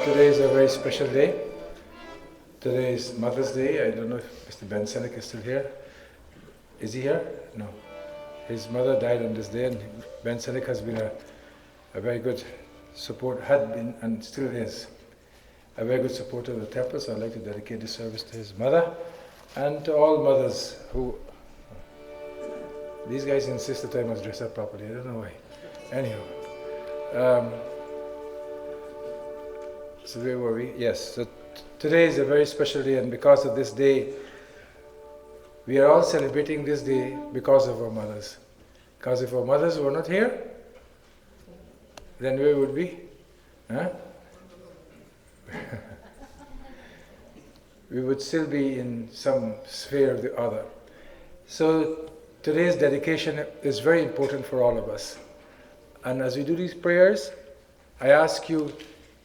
Today is a very special day. Today is Mother's Day. I don't know if Mr. Ben Senek is still here. Is he here? No. His mother died on this day, and Ben Senek has been a very good support, had been and still is a very good supporter of the temple. So I'd like to dedicate this service to his mother and to all mothers who. These guys insist that I must dress up properly. I don't know why. Anyhow. So where were we? Yes, so today is a very special day, and because of this day, we are all celebrating this day because of our mothers. Because if our mothers were not here, then where would we? Huh? We would still be in some sphere or the other. So today's dedication is very important for all of us. And as we do these prayers, I ask you,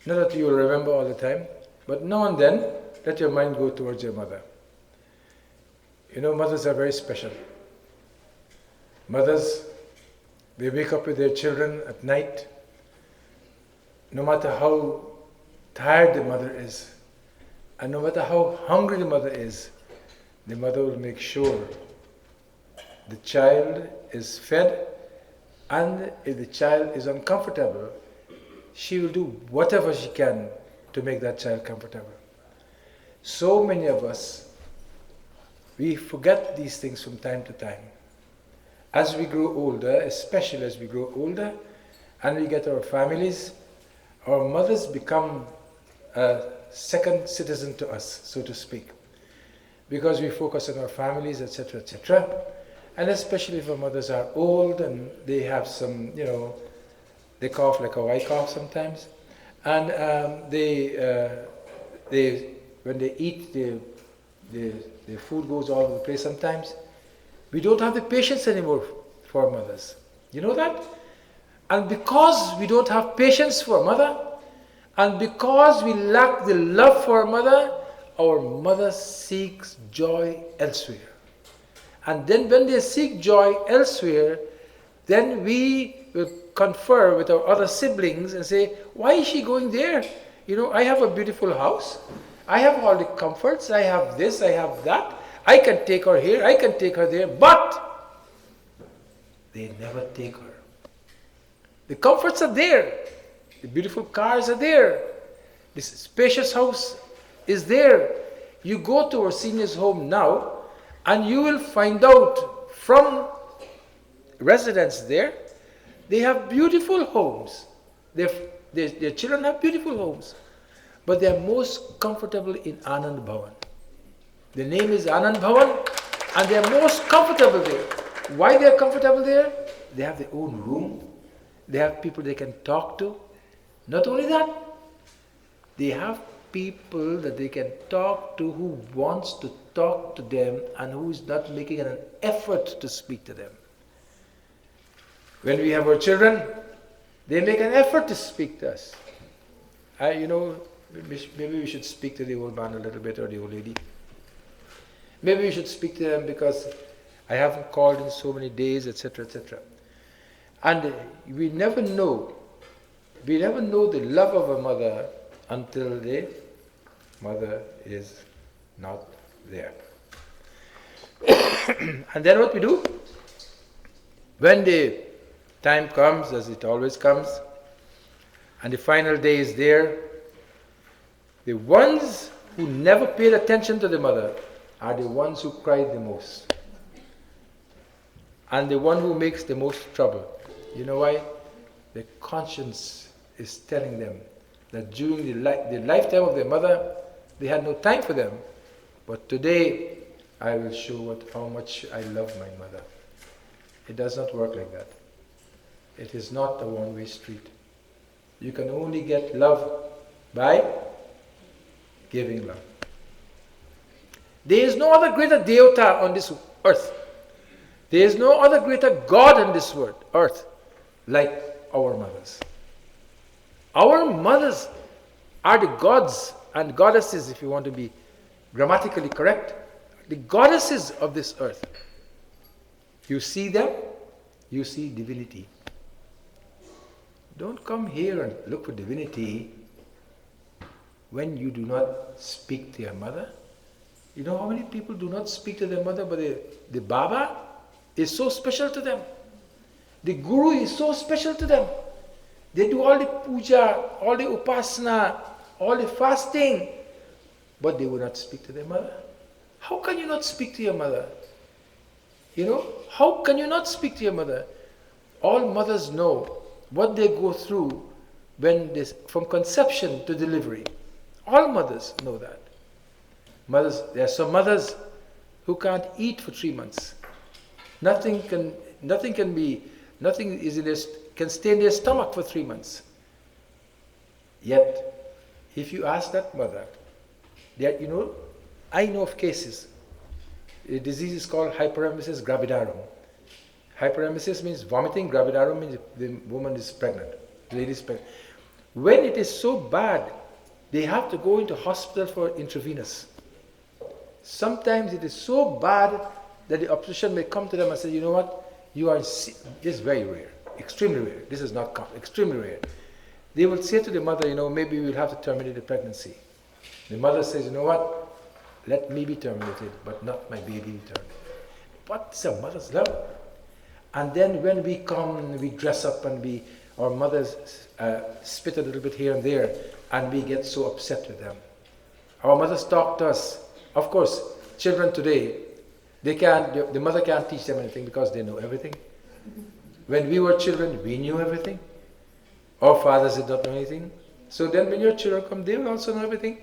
not that you will remember all the time, but now and then, let your mind go towards your mother. You know, mothers are very special. Mothers, they wake up with their children at night. No matter how tired the mother is, and no matter how hungry the mother is, the mother will make sure the child is fed, and if the child is uncomfortable, she will do whatever she can to make that child comfortable. So many of us, we forget these things from time to time. As we grow older, especially as we grow older, and we get our families, our mothers become a second citizen to us, so to speak. Because we focus on our families, etc., etc. And especially if our mothers are old and they have some, they cough like a white cough sometimes, and when they eat, the food goes all over the place sometimes. We don't have the patience anymore for our mothers. You know that? And because we don't have patience for our mother, and because we lack the love for our mother seeks joy elsewhere. And then when they seek joy elsewhere, then we will confer with our other siblings and say, why is she going there? I have a beautiful house. I have all the comforts. I have this, I have that. I can take her here, I can take her there. But they never take her. The comforts are there. The beautiful cars are there. This spacious house is there. You go to our seniors' home now, and you will find out from residents there, they have beautiful homes. Their children have beautiful homes. But they are most comfortable in Anand Bhavan. The name is Anand Bhavan, and they are most comfortable there. Why they are comfortable there? They have their own room. They have people they can talk to. Not only that, they have people that they can talk to who wants to talk to them and who is not making an effort to speak to them. When we have our children, they make an effort to speak to us. Maybe we should speak to the old man a little bit, or the old lady. Maybe we should speak to them because I haven't called in so many days, etc., etc. And we never know the love of a mother until the mother is not there. And then what we do? When the time comes, as it always comes, and the final day is there, the ones who never paid attention to the mother are the ones who cried the most. And the one who makes the most trouble. You know why? The conscience is telling them that during the lifetime of their mother, they had no time for them. But today, I will show how much I love my mother. It does not work like that. It is not a one-way street. You can only get love by giving love. There is no other greater Devata on this earth. There is no other greater God on this earth like our mothers. Our mothers are the gods and goddesses, if you want to be grammatically correct, the goddesses of this earth. You see them, you see divinity. Don't come here and look for divinity when you do not speak to your mother. You know how many people do not speak to their mother, but the Baba is so special to them. The Guru is so special to them. They do all the puja, all the upasana, all the fasting, but they will not speak to their mother. How can you not speak to your mother? How can you not speak to your mother? All mothers know what they go through from conception to delivery. All mothers know that. There are some mothers who can't eat for 3 months. Nothing can stay in their stomach for 3 months. Yet, if you ask that mother, I know of cases. The disease is called hyperemesis gravidarum. Hyperemesis means vomiting, gravidarum means the woman is pregnant, the lady is pregnant. When it is so bad, they have to go into hospital for intravenous. Sometimes it is so bad that the obstetrician may come to them and say, you know what, this is very rare, extremely rare. This is not common, extremely rare. They will say to the mother, maybe we'll have to terminate the pregnancy. The mother says, you know what, let me be terminated, but not my baby be terminated. What's a mother's love? And then when we come, we dress up and our mothers spit a little bit here and there, and we get so upset with them. Our mothers talk to us. Of course, children today, the mother can't teach them anything because they know everything. When we were children, we knew everything. Our fathers did not know anything. So then when your children come, they will also know everything.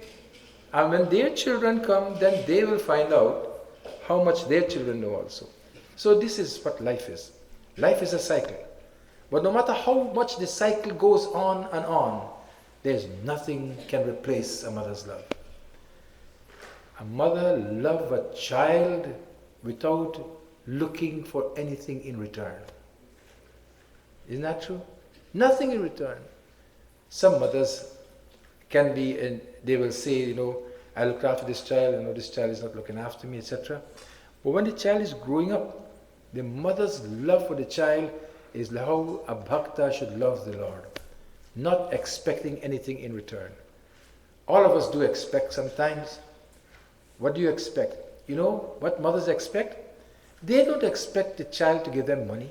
And when their children come, then they will find out how much their children know also. So this is what life is. Life is a cycle. But no matter how much the cycle goes on and on, there's nothing can replace a mother's love. A mother loves a child without looking for anything in return. Isn't that true? Nothing in return. Some mothers can be, and they will say, I look after this child, this child is not looking after me, etc. But when the child is growing up, the mother's love for the child is how a bhakta should love the Lord, not expecting anything in return. All of us do expect sometimes. What do you expect? You know what mothers expect? They don't expect the child to give them money.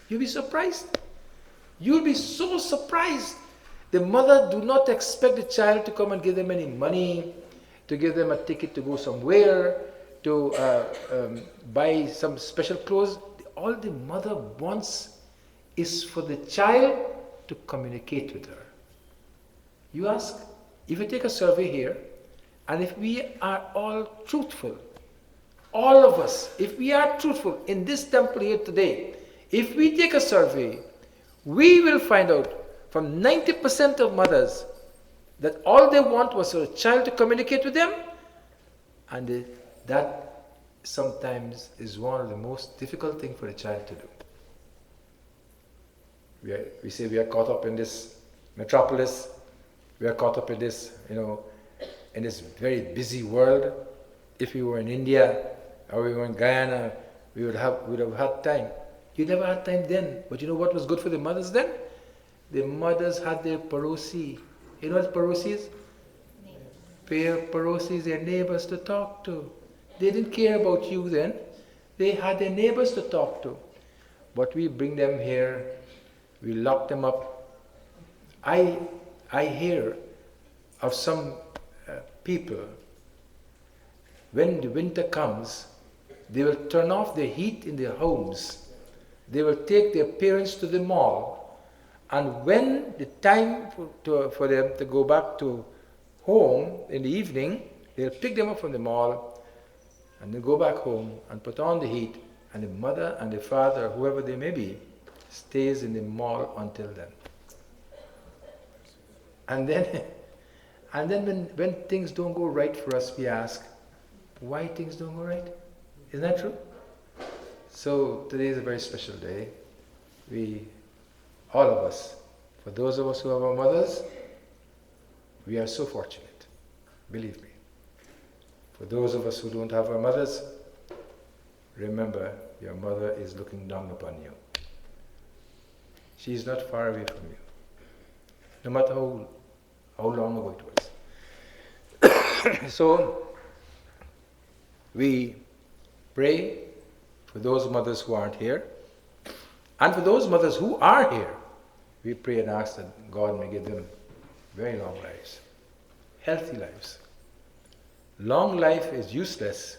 You'll be surprised. You'll be so surprised. The mother do not expect the child to come and give them any money, to give them a ticket to go somewhere, to buy some special clothes. All the mother wants is for the child to communicate with her. You ask, if you take a survey here, and if we are all truthful, all of us, if we are truthful in this temple here today, if we take a survey, we will find out from 90% of mothers that all they want was for a child to communicate with them, and that sometimes is one of the most difficult things for a child to do. We say we are caught up in this metropolis, we are caught up in this, in this very busy world. If we were in India or we were in Guyana, we would have had time. You never had time then, but you know what was good for the mothers then? The mothers had their parosi. You know what parosi is? Their parosis, their neighbors to talk to. They didn't care about you then. They had their neighbors to talk to. But we bring them here, we lock them up. I hear of some people, when the winter comes, they will turn off the heat in their homes. They will take their parents to the mall. And when the time for them to go back to home in the evening, they'll pick them up from the mall and they'll go back home and put on the heat, and the mother and the father, whoever they may be, stays in the mall until then. And then when things don't go right for us, we ask, why things don't go right? Isn't that true? So today is a very special day. All of us, for those of us who have our mothers, we are so fortunate, believe me. For those of us who don't have our mothers, remember, your mother is looking down upon you. She is not far away from you, no matter how long ago it was. So, we pray for those mothers who aren't here, and for those mothers who are here, we pray and ask that God may give them very long lives, healthy lives. Long life is useless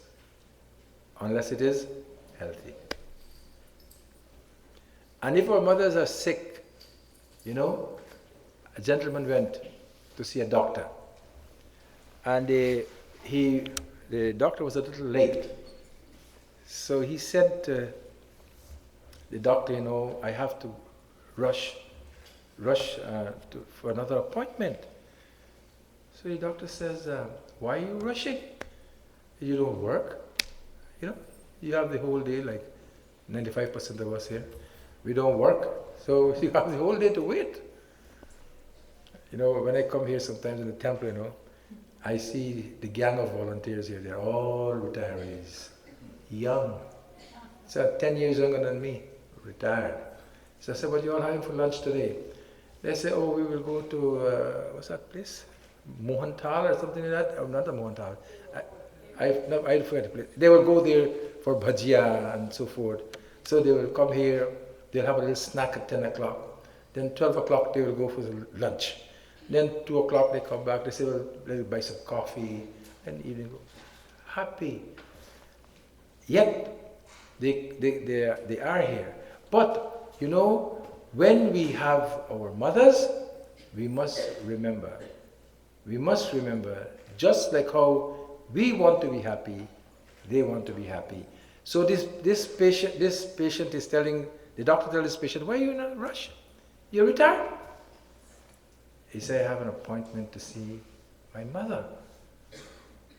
unless it is healthy. And if our mothers are sick, a gentleman went to see a doctor, and the doctor was a little late. So he said to the doctor, I have to rush for another appointment. So the doctor says, why are you rushing? You don't work. You have the whole day, like 95% of us here. We don't work, so you have the whole day to wait. When I come here sometimes in the temple, I see the gang of volunteers here. They're all retirees, young. So 10 years younger than me, retired. So I said, what are you all having for lunch today? They say, we will go to, what's that place? Mohantal or something like that? Oh, not a Mohantal. I forget the place. They will go there for bhajia and so forth. So they will come here, they'll have a little snack at 10 o'clock. Then 12 o'clock they will go for the lunch. Then 2 o'clock they come back, they say, well, let's buy some coffee, and evening go. Happy. Yet, they are here. But, when we have our mothers, we must remember. We must remember, just like how we want to be happy, they want to be happy. So this patient is telling, the doctor tells this patient, why are you in a rush? You're retired? He said, I have an appointment to see my mother.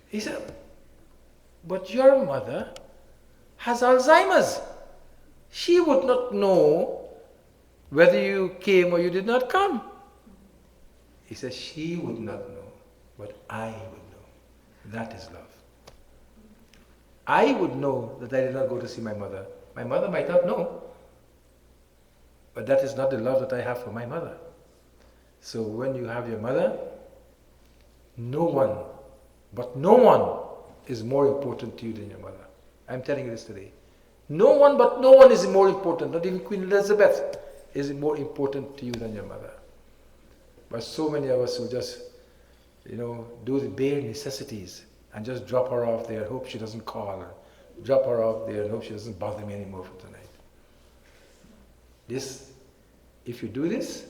He said, but your mother has Alzheimer's. She would not know whether you came or you did not come. He says, she would not know, but I would know. That is love. I would know that I did not go to see my mother. My mother might not know, but that is not the love that I have for my mother. So when you have your mother, no one is more important to you than your mother. I'm telling you this today. No one is more important, not even Queen Elizabeth is more important to you than your mother. But so many of us who just, do the bare necessities and just drop her off there, hope she doesn't call, or drop her off there and hope she doesn't bother me anymore for tonight. If you do this,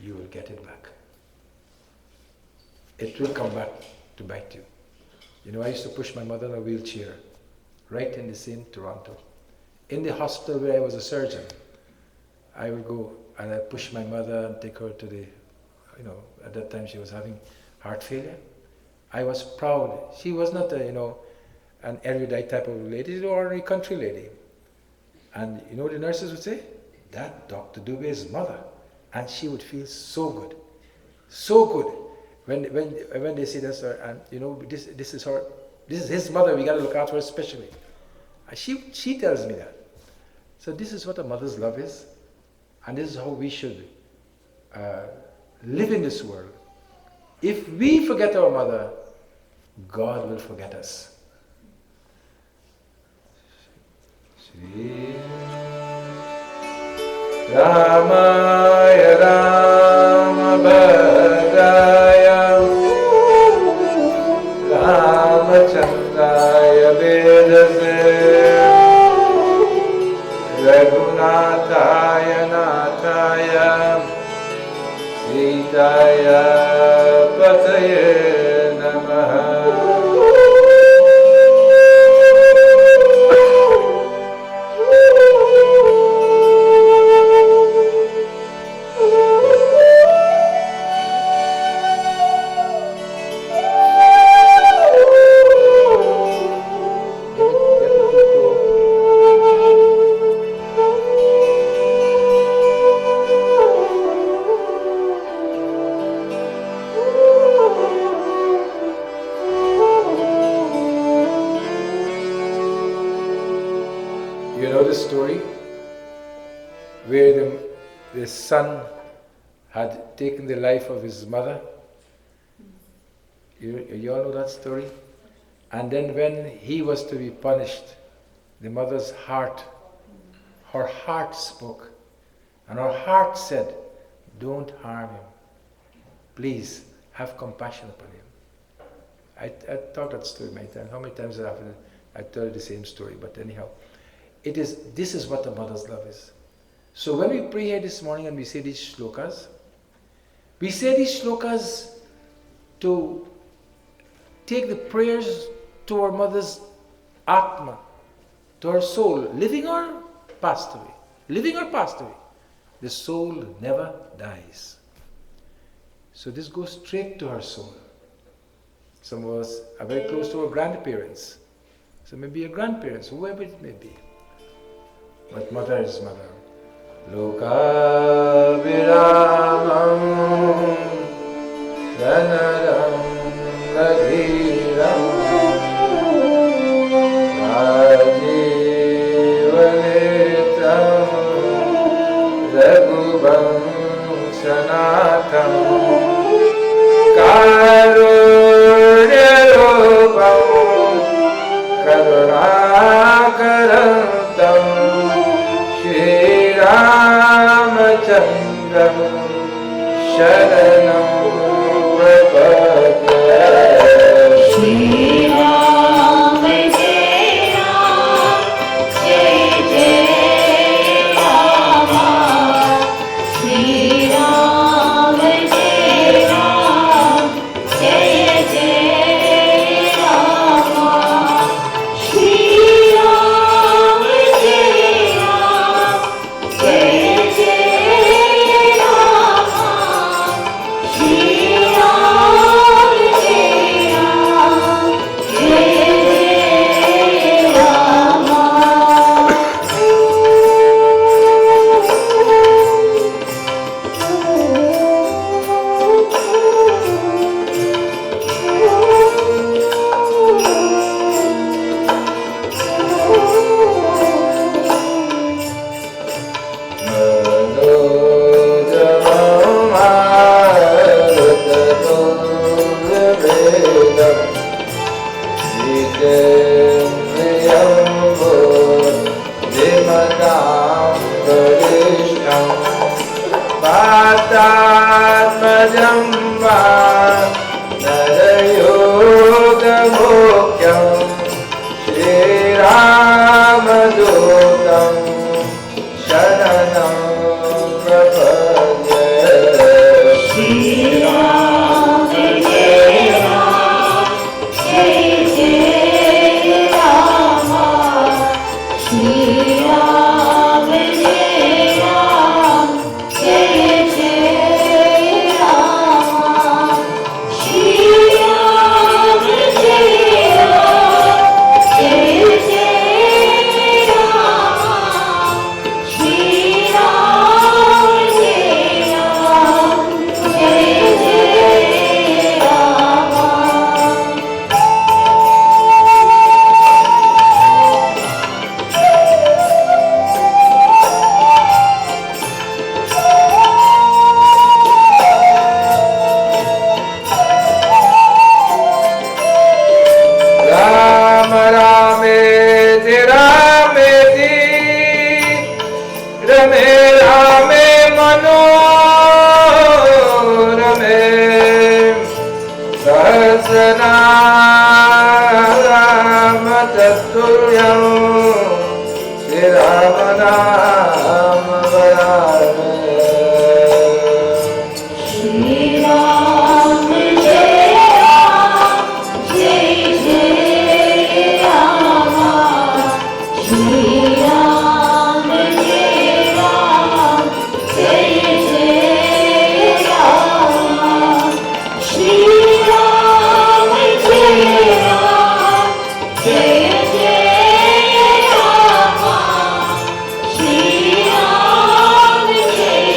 you will get it back. It will come back to bite you. I used to push my mother in a wheelchair, right in the same Toronto. In the hospital where I was a surgeon, I would go and I'd push my mother and take her to the, at that time she was having heart failure. I was proud. She was not an erudite type of lady, she was an ordinary country lady. And the nurses would say, that Dr. Dubé's mother. And she would feel so good. So good. When they say this, and this is his mother, we got to look after her especially. And she tells me that. So this is what a mother's love is, and this is how we should live in this world. If we forget our mother, God will forget us. Shri Ramaya Ramabhadraya Ramachandraya Vedase Raghunathaya Nathaya Sitaya Pataya Namaha. Story where the son had taken the life of his mother. You all know that story? And then when he was to be punished, the mother's heart, her heart spoke. And her heart said, don't harm him. Please have compassion upon him. I thought that story many times. How many times I tell the same story, but anyhow. This is what a mother's love is. So when we pray here this morning and we say these shlokas to take the prayers to our mother's atma, to her soul, living or passed away. Living or passed away. The soul never dies. So this goes straight to her soul. Some of us are very close to our grandparents. So maybe your grandparents, whoever it may be. But mother is mother. Loka viramam dhanaram ladhiram rajivanitam raghuvansanatam karunyarupam karunakarantam Ramachandram Sharanam Prabhakya Shri Ram Jai Ram Jai Jai Rama Shri Ram Jai Ram Jai Jai Rama Shri Ram Jai Ram Jai Jai Rama Jagannatatmajam va Narayogamukhyam Shri Ramadutam Sharanam Prapadye. Shri Ram Jai Ram Jai Jai Rama. Shri Ram Jai Ram Jai Jai Rama. Shri Ram Jai Ram Jai Jai Rama. Shri Ram Jai Ram Jai Jai Rama. Rama Rameti Rameti Rame Rame Manorame Sahasranama Tatulyam Shri Rama Nama Varame. Shri Ram Jai Ram Jai Jai Rama. Shri Ram Jai Ram Jai Jai Rama. Shri Ram Jai Ram Jai Jai Rama. Shri Ram Jai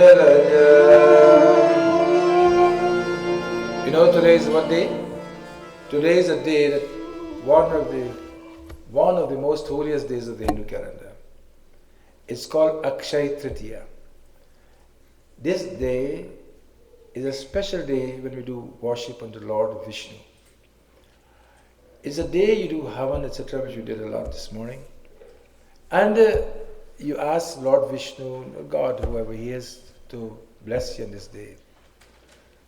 You know, today is what day? Today is a day that one of the most holiest days of the Hindu calendar. It's called Akshay Tritiya. This day is a special day when we do worship unto Lord Vishnu. It's a day you do Havan, etc., which we did a lot this morning. And you ask Lord Vishnu, God, whoever he is, to bless you on this day.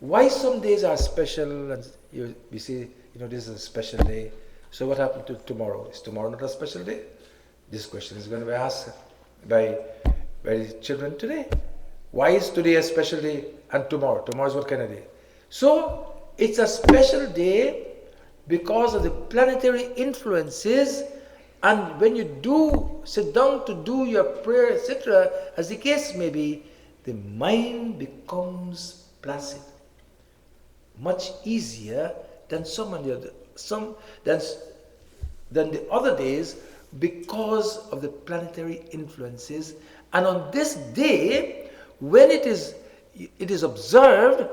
Why some days are special and we say, this is a special day. So what happened to tomorrow? Is tomorrow not a special day? This question is going to be asked by the children today. Why is today a special day and tomorrow? Tomorrow is what kind of day? So it's a special day because of the planetary influences, and when you do sit down to do your prayer, etc., as the case may be, the mind becomes placid. Much easier than than the other days because of the planetary influences. And on this day, when it is observed,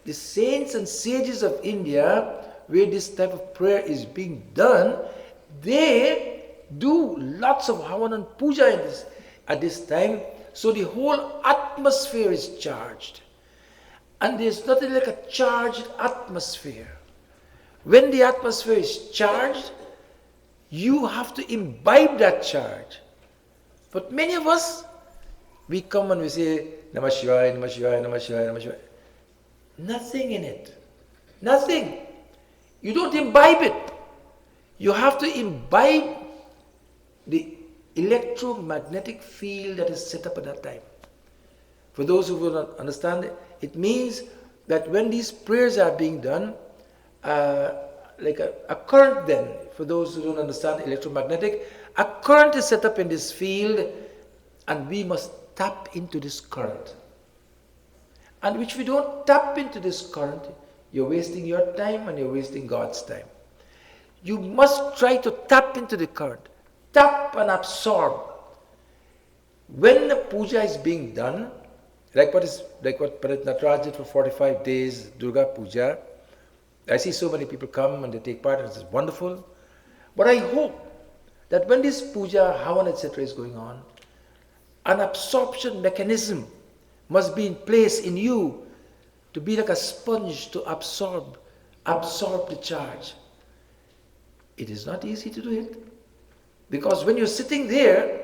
the saints and sages of India, where this type of prayer is being done, they do lots of Havan and Puja at this time. So the whole atmosphere is charged. And there's nothing like a charged atmosphere. When the atmosphere is charged, you have to imbibe that charge. But many of us, we come and we say, Namah Shivaya, Namah Shivaya, Namah Shivaya, Namah Shivaya. Nothing in it. Nothing. You don't imbibe it. You have to imbibe the electromagnetic field that is set up at that time. For those who will not understand it, it means that when these prayers are being done, like a current then, for those who don't understand electromagnetic, a current is set up in this field, and we must tap into this current. And which we don't tap into this current, you're wasting your time and you're wasting God's time. You must try to tap into the current. Tap and absorb. When the puja is being done, like what Pandit Nataraj did for 45 days, Durga Puja, I see so many people come and they take part, and it's wonderful. But I hope that when this puja, Havan, etc. is going on, an absorption mechanism must be in place in you to be like a sponge to absorb the charge. It is not easy to do it. Because when you're sitting there,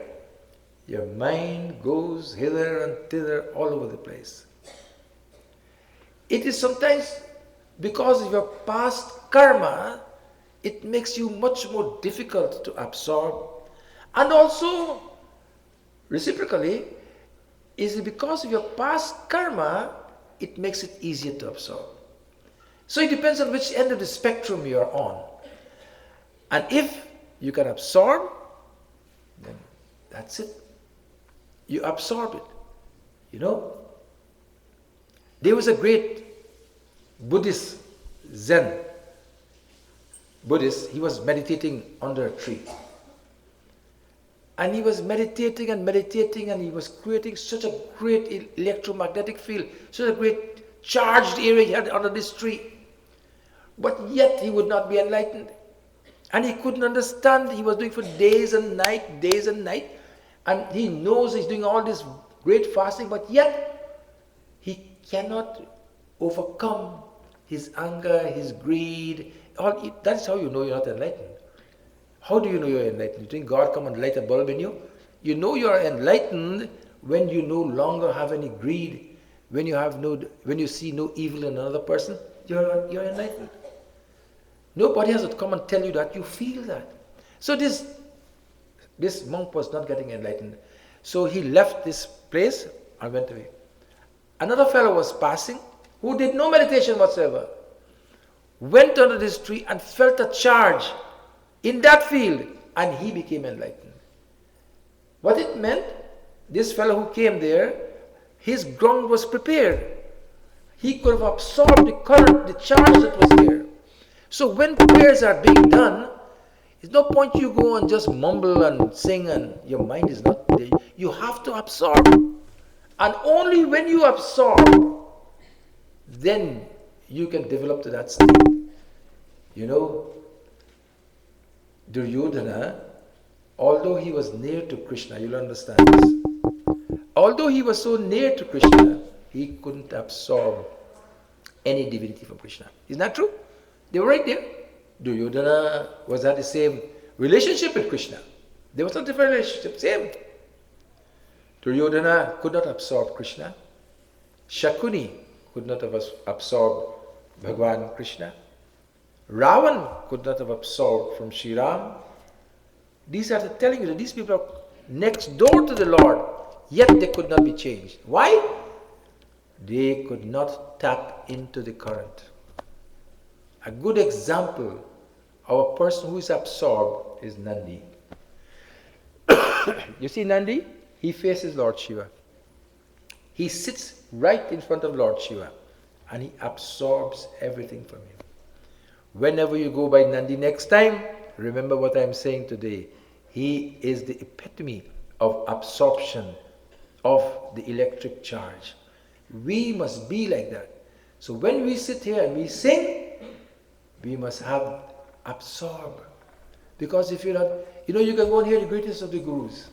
your mind goes hither and thither all over the place. It is sometimes because of your past karma, it makes you much more difficult to absorb. And also, reciprocally, is it because of your past karma, it makes it easier to absorb. So it depends on which end of the spectrum you are on. And if you can absorb, then that's it. You absorb it. There was a great Buddhist, Zen Buddhist. He was meditating under a tree. And he was meditating, and he was creating such a great electromagnetic field, such a great charged area he had under this tree. But yet he would not be enlightened. And he couldn't understand. He was doing for days and night. And he knows he's doing all this great fasting, but yet he cannot overcome his anger, his greed. That's how you know you're not enlightened. How do you know you're enlightened? You think God come and light a bulb in you? You know you are enlightened when you no longer have any greed, when you see no evil in another person. You're enlightened. Nobody has to come and tell you that. You feel that. So this monk was not getting enlightened. So he left this place and went away. Another fellow was passing who did no meditation whatsoever. Went under this tree and felt a charge in that field, and he became enlightened. What it meant, this fellow who came there, his ground was prepared. He could have absorbed the current, the charge that was there. So when prayers are being done, there's no point you go and just mumble and sing and your mind is not there. You have to absorb. And only when you absorb, then you can develop to that state. You know, Duryodhana, although he was near to Krishna, you'll understand this. Although he was so near to Krishna, he couldn't absorb any divinity from Krishna. Isn't that true? They were right there. Duryodhana was at the same relationship with Krishna. There was a different relationship, same. Duryodhana could not absorb Krishna. Shakuni could not have absorbed Bhagwan Krishna. Ravan could not have absorbed from Sri Ram. These are telling you that these people are next door to the Lord, yet they could not be changed. Why? They could not tap into the current. A good example of a person who is absorbed is Nandi. You see Nandi? He faces Lord Shiva. He sits right in front of Lord Shiva and he absorbs everything from him. Whenever you go by Nandi next time, remember what I am saying today. He is the epitome of absorption of the electric charge. We must be like that. So when we sit here and we sing, we must have absorb. Because if you're not, you know, you can go and hear the greatest of the gurus,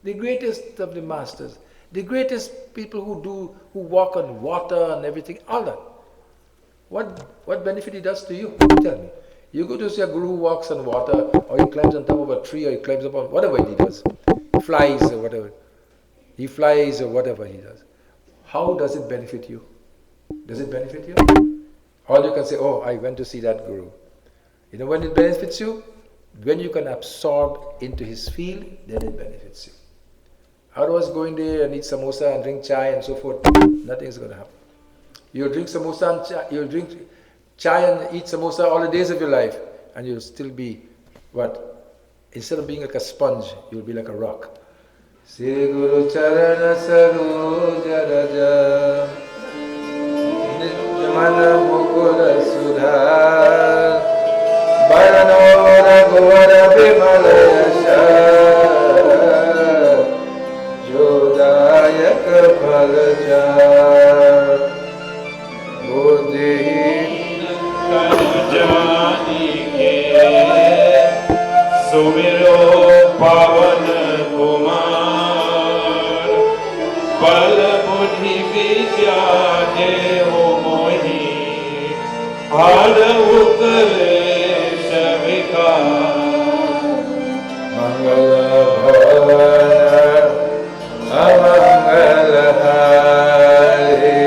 the greatest of the masters, the greatest people who walk on water and everything, all that. What benefit it does to you? Tell me. You go to see a guru who walks on water, or he climbs on top of a tree, or he climbs up on whatever he does, flies or whatever. He flies or whatever he does. How does it benefit you? Does it benefit you? Or you can say, oh, I went to see that guru. You know when it benefits you? When you can absorb into his field, then it benefits you. Otherwise, going there and eat samosa and drink chai and so forth, nothing is going to happen. You'll drink samosa and chai, you'll drink chai and eat samosa all the days of your life, and you'll still be what? Instead of being like a sponge, you'll be like a rock. Sri Guru Charana Saroja Raja Nityananda Mukula Sudha Baranora Gora Bimalayasha Jodayak Balaja Bodhi Kanjani Ke Sumiro Pavan Kumar Bal Buddhi Vidya Deho Mohi Hara Ukale Shavika Mangala Bhavana Amangala Hari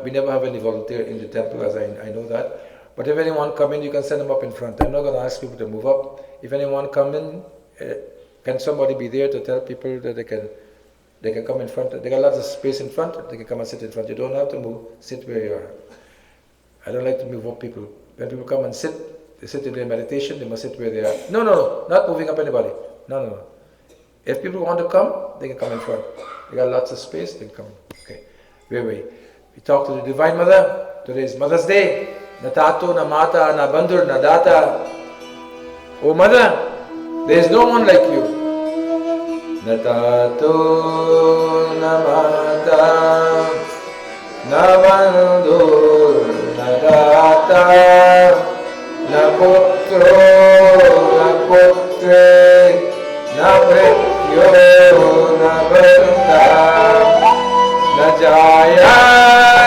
we never have any volunteer in the temple, as I know that. But if anyone come in, you can send them up in front. I'm not going to ask people to move up. If anyone come in, can somebody be there to tell people that they can come in front? They got lots of space in front. They can come and sit in front. You don't have to move. Sit where you are. I don't like to move up people. When people come and sit, they sit in their meditation. They must sit where they are. No, not moving up anybody. No. If people want to come, they can come in front. They got lots of space. They can come. Okay. We talk to the Divine Mother. Today is Mother's Day. Na tato, na mata, na bandur, na data. Oh Mother, there is no one like you. Na tato, na mata, na bandur, na data, na putro, na putre, na prityo, na banda, na jaya,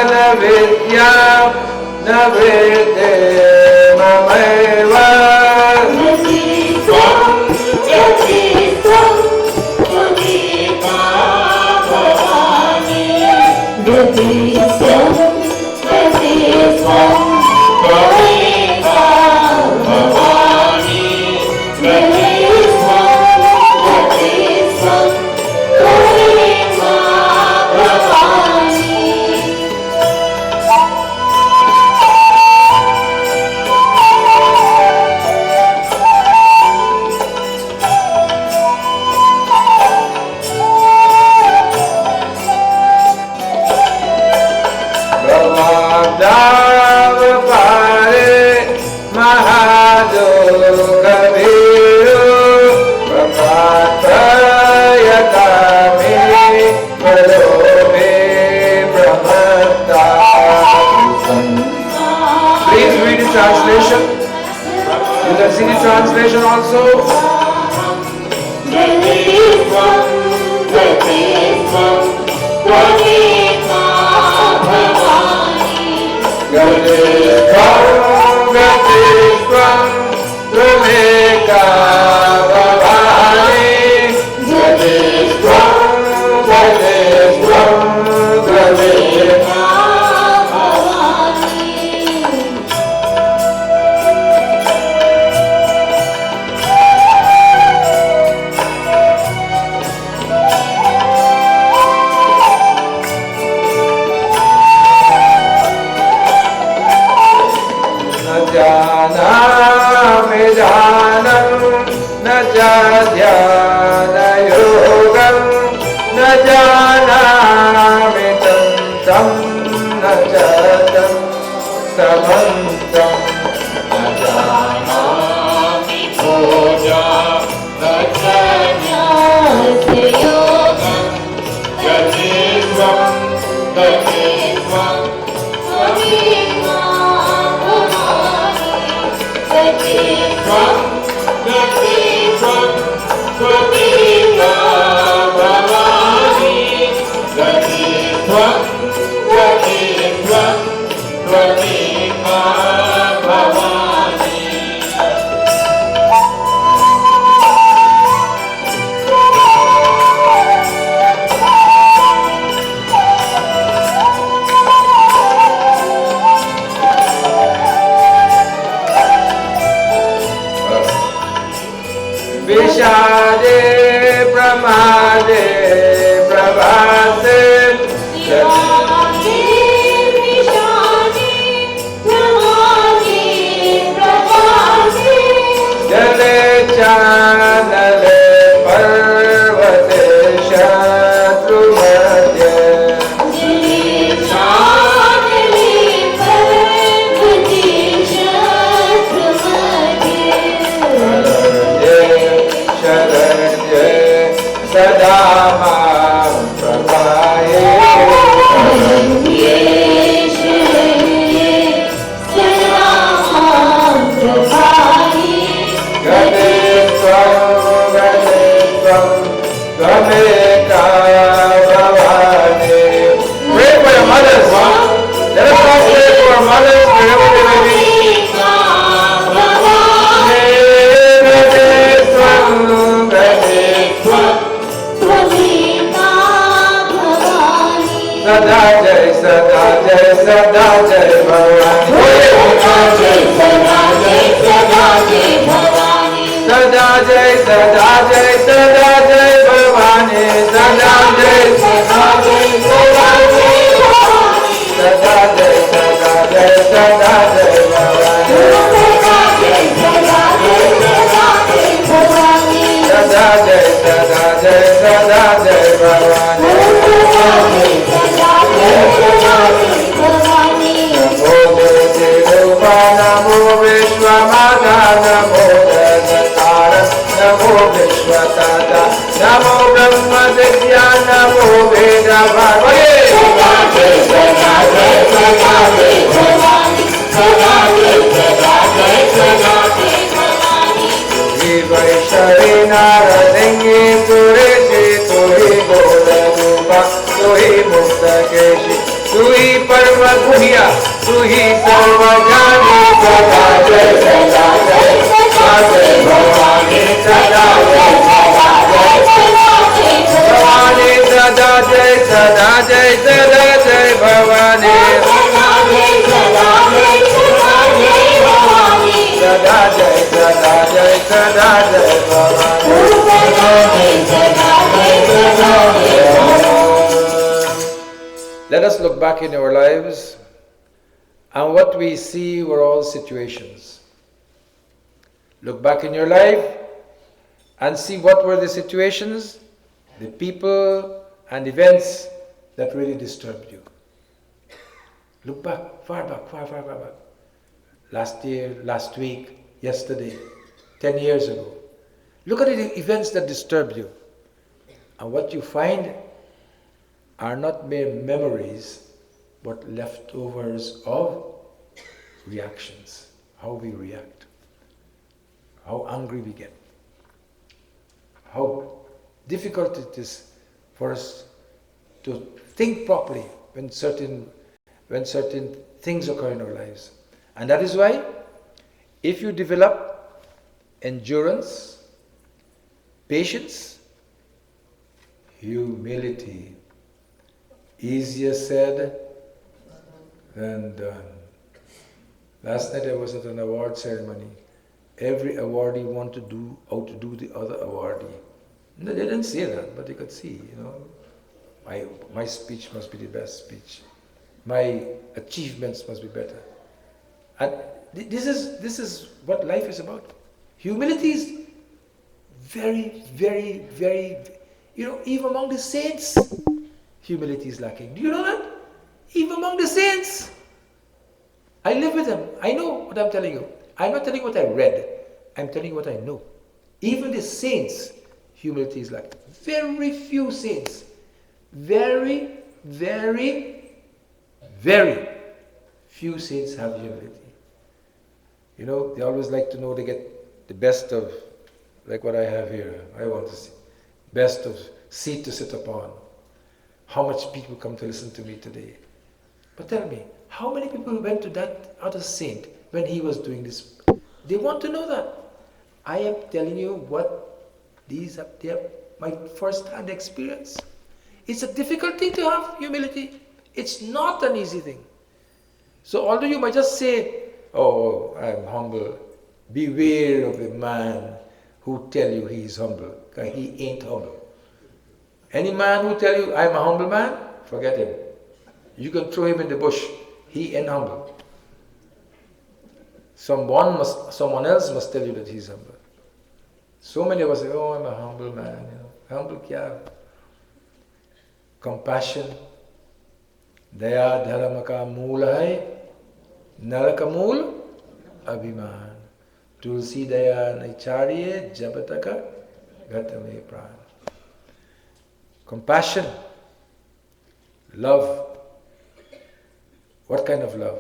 na vidya, na vede mameva. Translation. You can see the translation also. Sadama Prabha Sada Jai Bhavani. Sada Jai Sada Jai Sada Jai Bhavani. Sada Jai Sada Jai Sada Jai Bhavani. Sada Jai Sada Jai Sada Jai Bhavani. Sada Jai Sada Jai Sada Jai Bhavani. Namo Vishwamada Namo Dhanatara Namo Vishwatata Namo Brahma Vidya Namo Veda Bhagavate Tuhi Vaishari Naradengi Tuhi Tuhi Bodha Rupa Tuhi Mukta Keshi Tuhi Parma Guhya Tuhi Sarva Jani Sada Jai Sada Jai Sada Bhavani Sada Jai Bhavani Sada Jai Sada Jai Sada Jai Bhavani Sada Jai Sada Jai Sada Jai Bhavani. Let us look back in our lives, and what we see were all situations. Look back in your life and see what were the situations, the people and events that really disturbed you. Look back, far back, far back. Last year, last week, yesterday, 10 years ago. Look at the events that disturbed you. And what you find are not mere memories, but leftovers of reactions. How we react. How angry we get. How difficult it is for us to think properly when certain things occur in our lives. And that is why, if you develop endurance, patience, humility, easier said than done. Last night I was at an award ceremony. Every awardee wanted to do outdo the other awardee. No, they didn't say that, but they could see, my speech must be the best speech. My achievements must be better. And this is what life is about. Humility is very, very, very, even among the saints, humility is lacking. Do you know that? Even among the saints. I live with them. I know what I'm telling you. I'm not telling you what I read. I'm telling you what I know. Even the saints, humility is lacking. Very few saints. Very, very, very few saints have humility. They always like to know they get the best of, like what I have here. I want to see best of seat to sit upon. How much people come to listen to me today. But tell me, how many people went to that other saint when he was doing this? They want to know that. I am telling you what these up there, my first-hand experience. It's a difficult thing to have humility. It's not an easy thing. So although you might just say, oh, I'm humble, beware of the man who tell you he is humble, because he ain't humble. Any man who tell you, I'm a humble man, forget him. You can throw him in the bush. He ain't humble. Someone else must tell you that he's humble. So many of us say, oh, I'm a humble man. Humble kya? Compassion. Daya dharma ka mool hai. Naraka mool abhiman. Tulsi daya nichariye jabataka gatame pran. Compassion. Love. What kind of love?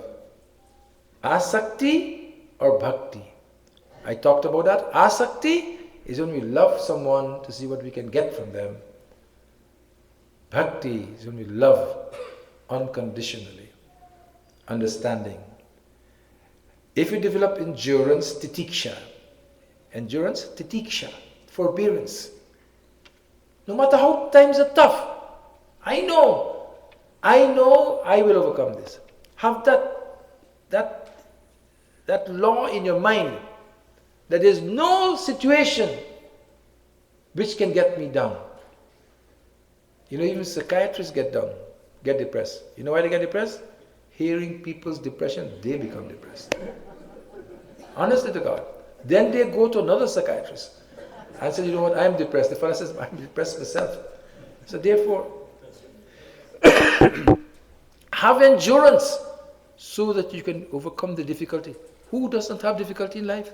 Asakti or bhakti? I talked about that. Asakti is when we love someone to see what we can get from them. Bhakti is when we love unconditionally. Understanding. If you develop endurance, titiksha. Endurance, titiksha. Forbearance. No matter how times are tough, I know I will overcome this. Have that law in your mind that there is no situation which can get me down. You know, even psychiatrists get down, get depressed. You know why they get depressed? Hearing people's depression, they become depressed. Honestly to God. Then they go to another psychiatrist and say, you know what, I'm depressed. The fellow says, I'm depressed myself. So therefore, have endurance so that you can overcome the difficulty. Who does not have difficulty in life?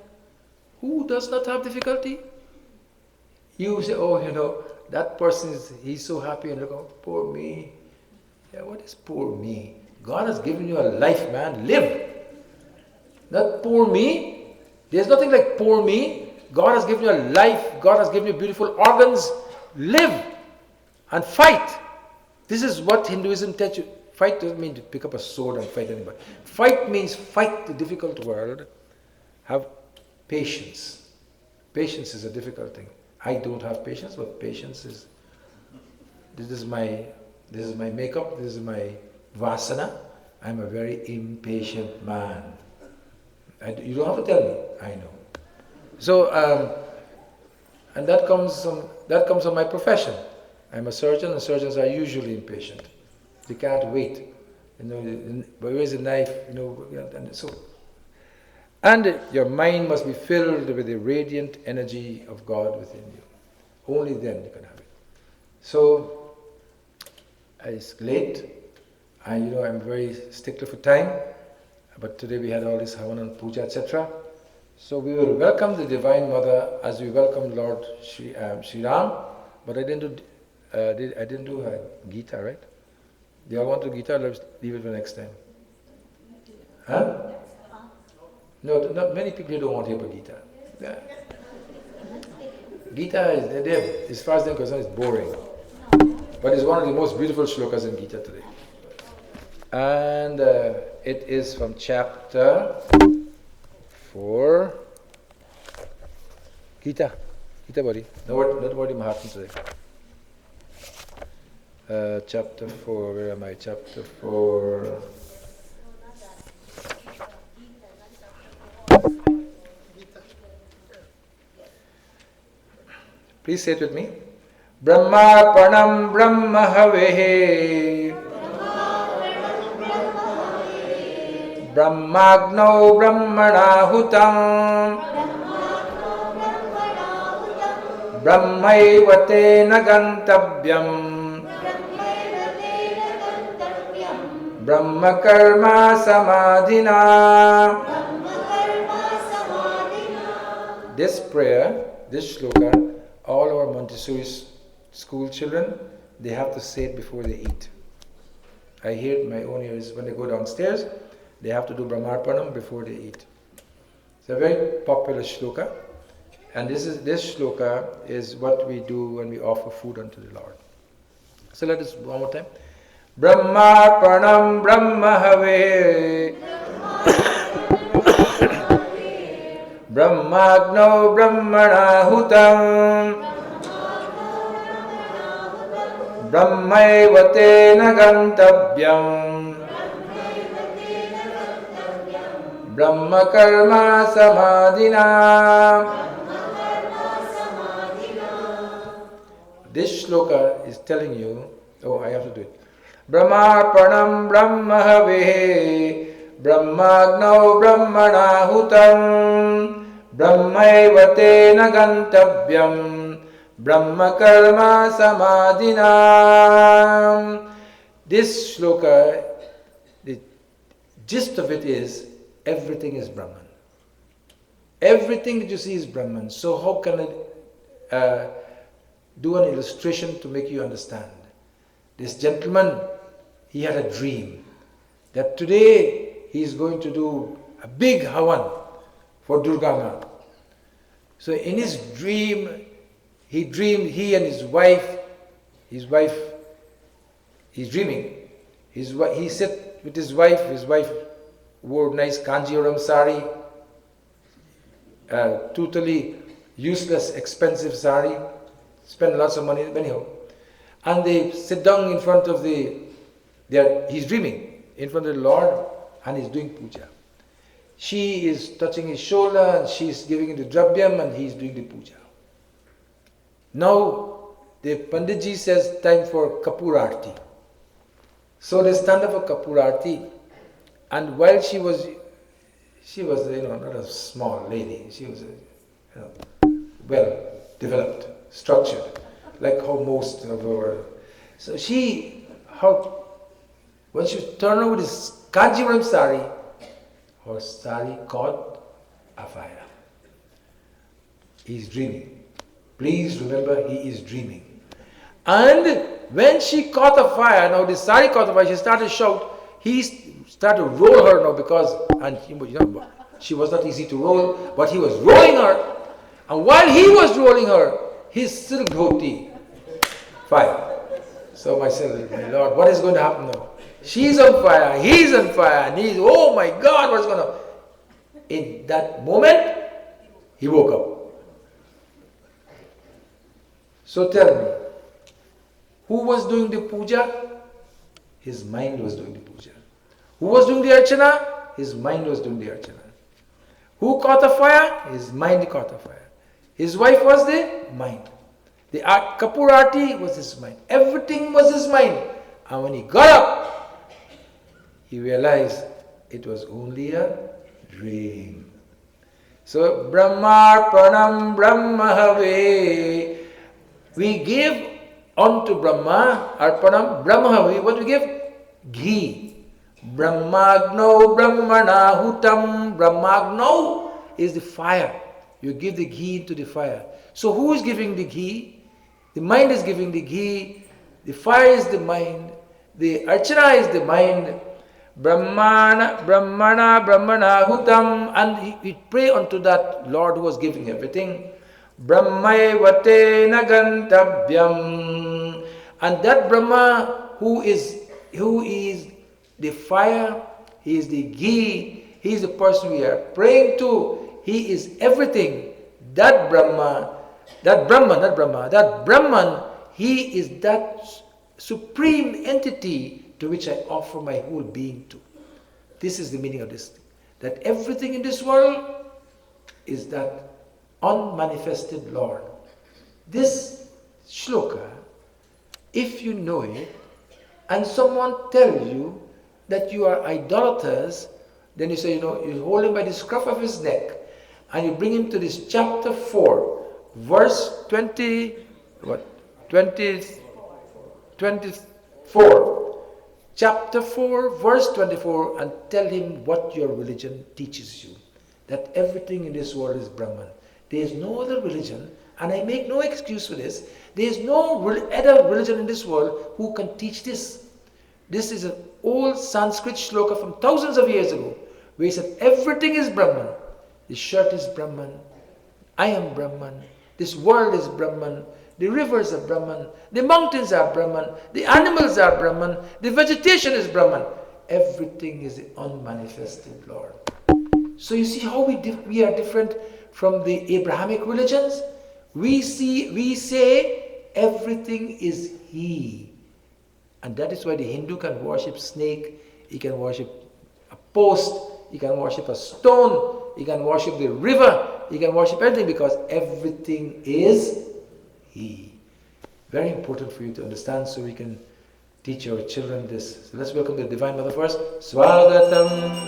Who does not have difficulty? You say, oh, you know, that person he's so happy, and look, oh, poor me. Yeah, what is poor me? God has given you a life, man. Live. Not poor me. There's nothing like poor me. God has given you a life. God has given you beautiful organs. Live and fight. This is what Hinduism tells you. Fight doesn't mean to pick up a sword and fight anybody. Fight means fight the difficult world. Have patience. Patience is a difficult thing. I don't have patience, but patience is. This is my makeup. This is my vasana. I'm a very impatient man. You don't have to tell me. I know. So, and that comes from my profession. I'm a surgeon, and surgeons are usually impatient. They can't wait. You know, where's the knife? You know, and so. And your mind must be filled with the radiant energy of God within you. Only then you can have it. So, it's late. And you know, I'm very stickler for time. But today we had all this Havan and Puja, etc. So we will welcome the Divine Mother as we welcome Lord Sri Ram. But I didn't do Gita, right? Do you all want to Gita? Let's leave it for next time. Huh? No, not many people don't want to hear about Gita. Yeah. Gita is, as far as they're concerned, is boring. But it's one of the most beautiful shlokas in Gita today. And it is from chapter 4. Gita buddy. Not worry Mahatma today. Chapter 4, where am I? Chapter 4. Please say it with me. Brahmarpanam Brahmahavehe Brahmagno Brahmanahutam Brahmaivate Nagantavyam Brahmakarma Samadhina. This prayer, this shloka, all our Montessori school children, they have to say it before they eat. I hear it in my own ears when they go downstairs, they have to do Brahmarpanam before they eat. It's a very popular shloka, and this shloka is what we do when we offer food unto the Lord. So let us one more time. Brahmarpanam Brahmahave Brahmagno Brahmanahutam Brahmaivate Nagantavyam Brahmakarma Samadhina. This shloka is telling you, oh, I have to do it. Brahmarpanam Brahmahavehe Brahmagno Brahmanahutam Brahmaivate Nagantavyam Brahmakarma Samadhina. This shloka, the gist of it is, everything is Brahman. Everything that you see is Brahman. So how can I do an illustration to make you understand? This gentleman, he had a dream that today he is going to do a big Havan for Durga Ma. So in his dream, he dreamed he and his wife, he's dreaming. He sat with his wife wore nice Kanjivaram sari, totally useless, expensive sari, spend lots of money anyhow. And they sit down in front of he's dreaming. in front of the Lord and he's doing puja. She is touching his shoulder and she's giving him the drabyam and he's doing the puja. Now the Panditji says time for Kapur Aarti. So they stand up for Kapur Aarti, and while she was not a small lady, she was well developed, structured, like how most of our. So when she turned over this Kanjivaram sari, her sari caught a fire. He's dreaming. Please remember, he is dreaming. And when she caught a fire, now the sari caught a fire, she started to shout. He started to roll her now she was not easy to roll, but he was rolling her. And while he was rolling her, his silk dhoti, fire. So my Lord, what is going to happen now? She's on fire, he's on fire, and he's, oh my God, what's going to happen? In that moment, he woke up. So tell me, who was doing the puja? His mind was doing the puja. Who was doing the archana? His mind was doing the archana. Who caught a fire? His mind caught a fire. His wife was the mind. The Kapur Aarti was his mind. Everything was his mind. And when he got up, he realized it was only a dream. So Brahmarpanam Brahmahave. We give unto Brahma, Arpanam Brahmahave. What we give? Ghee. Brahmagno Brahmana Hutam. Brahmagno is the fire. You give the ghee into the fire. So who is giving the ghee? The mind is giving the ghee. The fire is the mind. The archana is the mind. Brahmana Hutam. And we pray unto that Lord who was giving everything. Brahmaevate nagantavyam. And that Brahma who is the fire, he is the ghee, he is the person we are praying to, he is everything. That Brahman, he is that supreme entity to which I offer my whole being to. This is the meaning of this. That everything in this world is that unmanifested Lord. This shloka, if you know it, and someone tells you that you are idolaters, then you say, you hold him by the scruff of his neck, and you bring him to this chapter 4, verse 24. Chapter 4, verse 24, and tell him what your religion teaches you. That everything in this world is Brahman. There is no other religion, and I make no excuse for this. There is no other religion in this world who can teach this. This is an old Sanskrit shloka from thousands of years ago, where he said everything is Brahman. The shirt is Brahman. I am Brahman. This world is Brahman. The rivers are Brahman. The mountains are Brahman. The animals are Brahman. The vegetation is Brahman. Everything is the unmanifested Lord. So you see how we are different from the Abrahamic religions? We say everything is He. And that is why the Hindu can worship snake, he can worship a post, he can worship a stone, he can worship the river, he can worship everything, because everything is He. Very important for you to understand, so we can teach our children this. So let's welcome the Divine Mother first. Swagatam.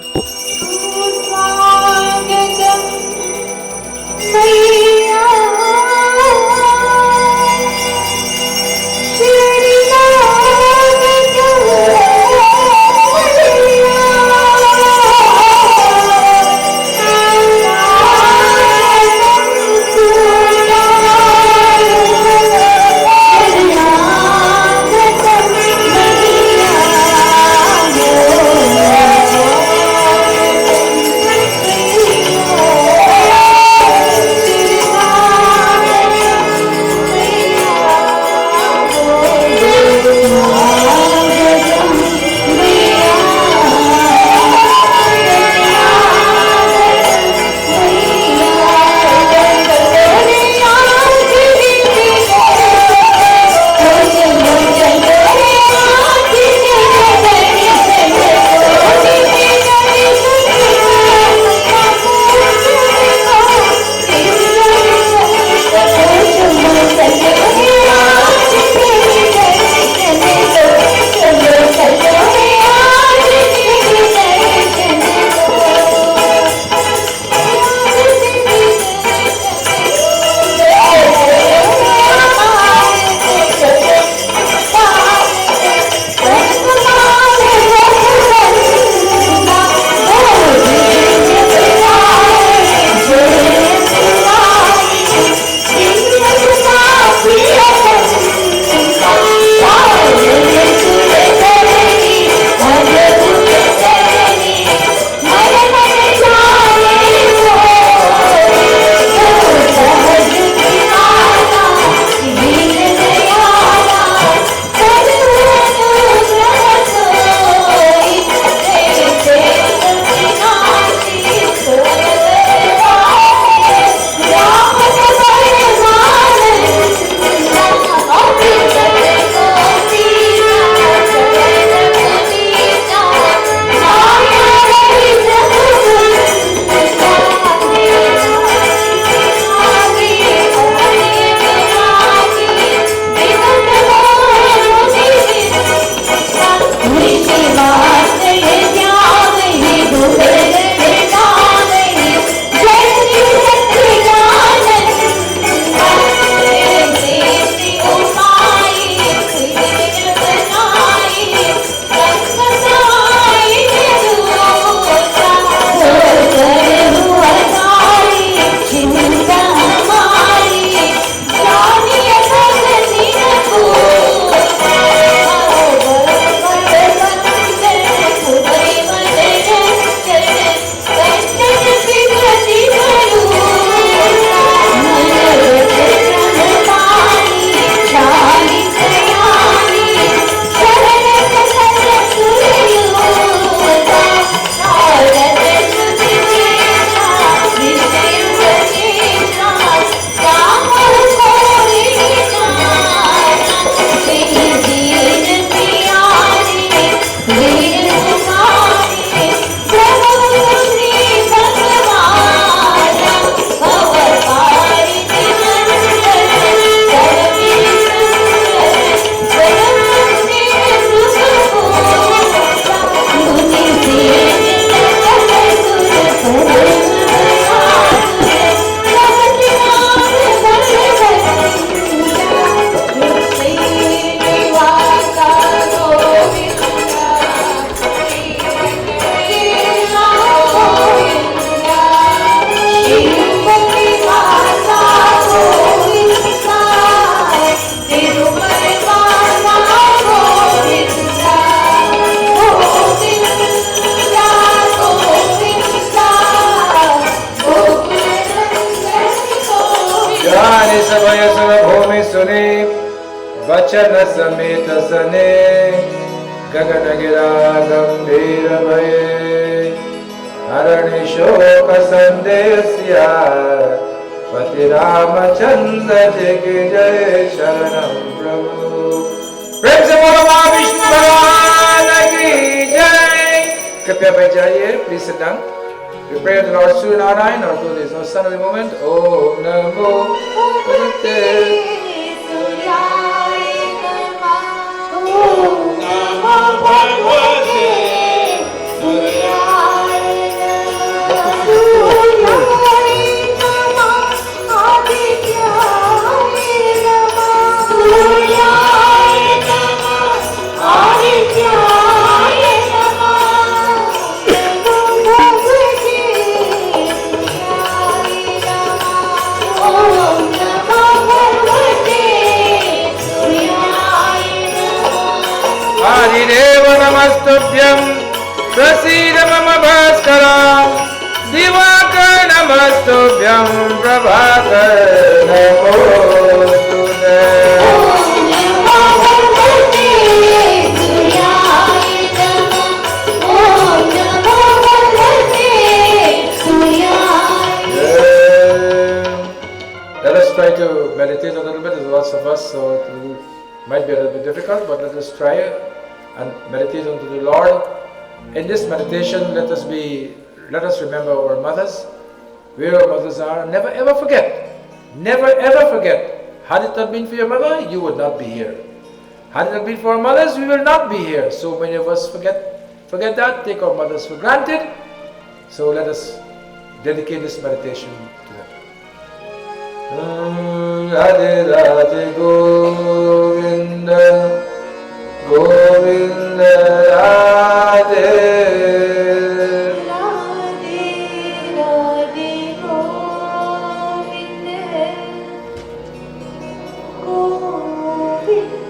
कंचन समेत सने गगन गिरा गंभीर भये हरण शोक संदेशिया पति रामचंद्र जी की जय शरणम प्रभु। प्रेम से बोलो मां विष्णु भगवान की जय। कृपया बैठ जाइए, please sit down. We pray to the Lord Surya Narayana, or to this no son of the moment. Om Namo Bhagavate Suryaya Namah. Om Namo Bhagavate Suryaya Namah. Suryaya Namah. Adityaya Namah. Suryaya Namah. Adityaya Haridev Namastubhyam Prasida Mama Bhaskara Divakar Namastubhyam Prabhakar Namostute Let us try to meditate a little bit. There's lots of us, so it might be a little bit difficult, but let us try and meditate unto the Lord. In this meditation, let us remember our mothers, where our mothers are. Never ever forget. Never ever forget. Had it not been for your mother, you would not be here. Had it not been for our mothers, we will not be here. So many of us forget that, take our mothers for granted. So let us dedicate this meditation to them. Radhe Radhe Govinda Govinda Radhe Radhe Radhe Govinda Govinda Radhe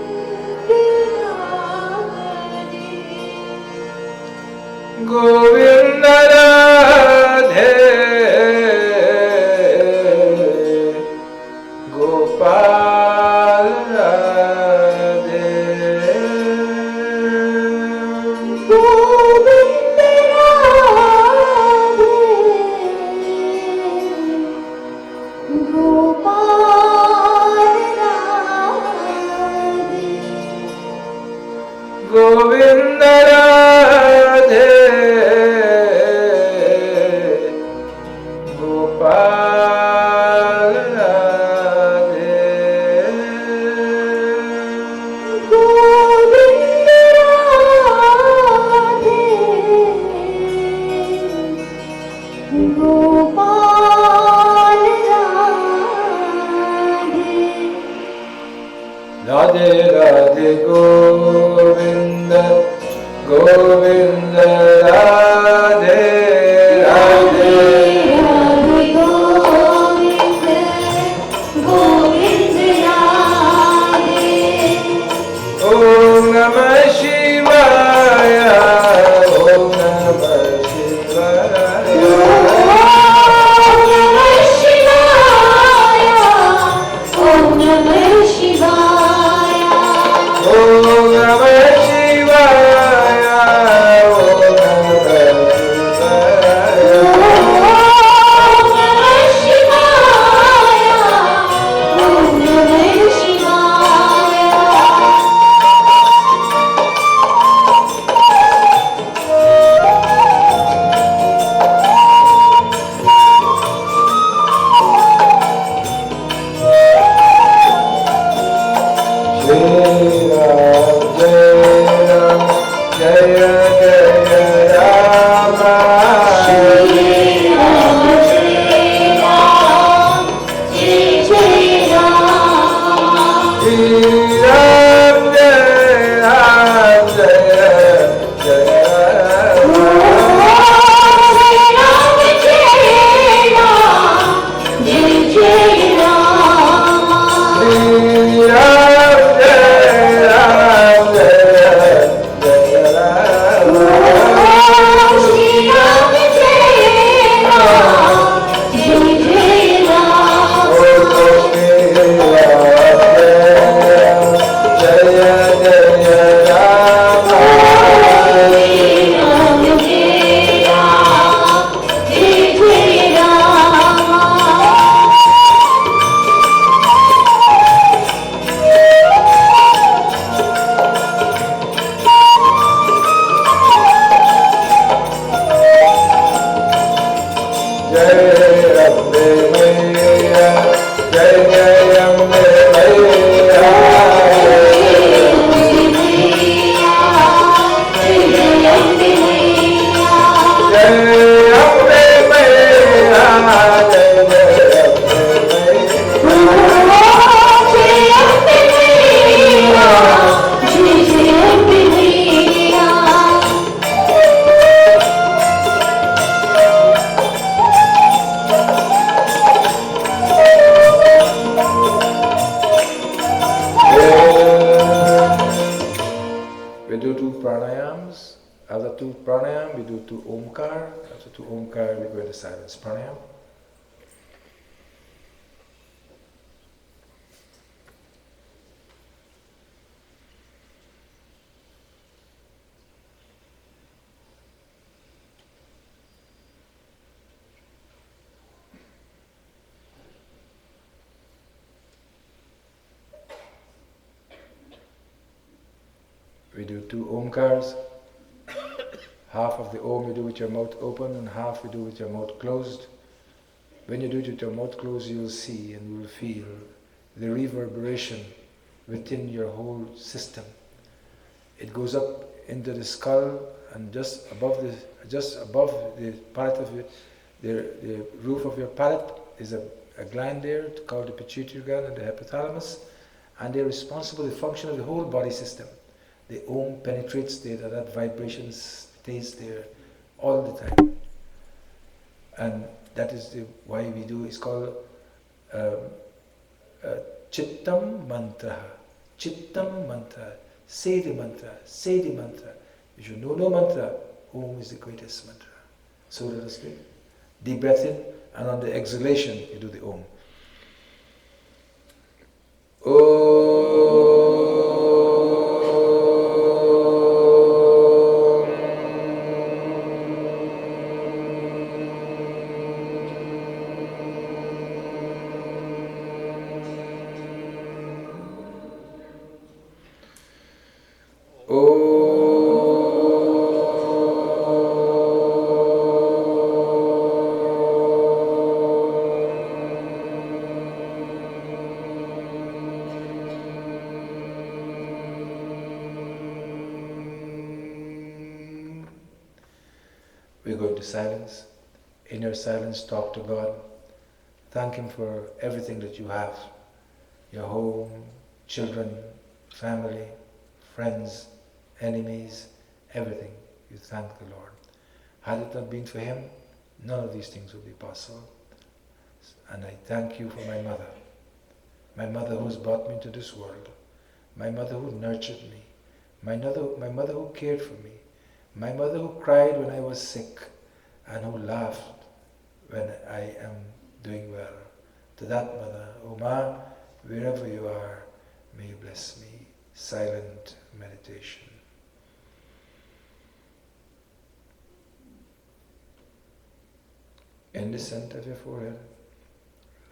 Govinda Radhe Gopal Radhe Ambe Maiya, Jai Jai Ambe Maiya, we do two pranayams. After two pranayam, we do two omkar. After two omkar, we go into silence pranayam. We do two omkars. Half of the om you do with your mouth open and half you do with your mouth closed. When you do it with your mouth closed, you will see and you will feel the reverberation within your whole system. It goes up into the skull and just above the palate of it, the roof of your palate is a gland there called the pituitary gland and the hypothalamus, and they're responsible for the function of the whole body system. The om penetrates there, that vibration stays there all the time. And that is why we do, it's called Chittam Mantra. Chittam Mantra. Say the mantra, say the mantra. If you know no mantra, Om is the greatest mantra. So let us do it. Deep breath in, and on the exhalation, you do the Om. We go into silence. In your silence, talk to God. Thank Him for everything that you have. Your home, children, family, friends, enemies, everything. You thank the Lord. Had it not been for Him, none of these things would be possible. And I thank you for my mother who has brought me into this world, my mother who nurtured me, my mother who cared for me, my mother who cried when I was sick and who laughed when I am doing well. To that mother, O Ma, wherever you are, may you bless me. Silent meditation. In the center of your forehead,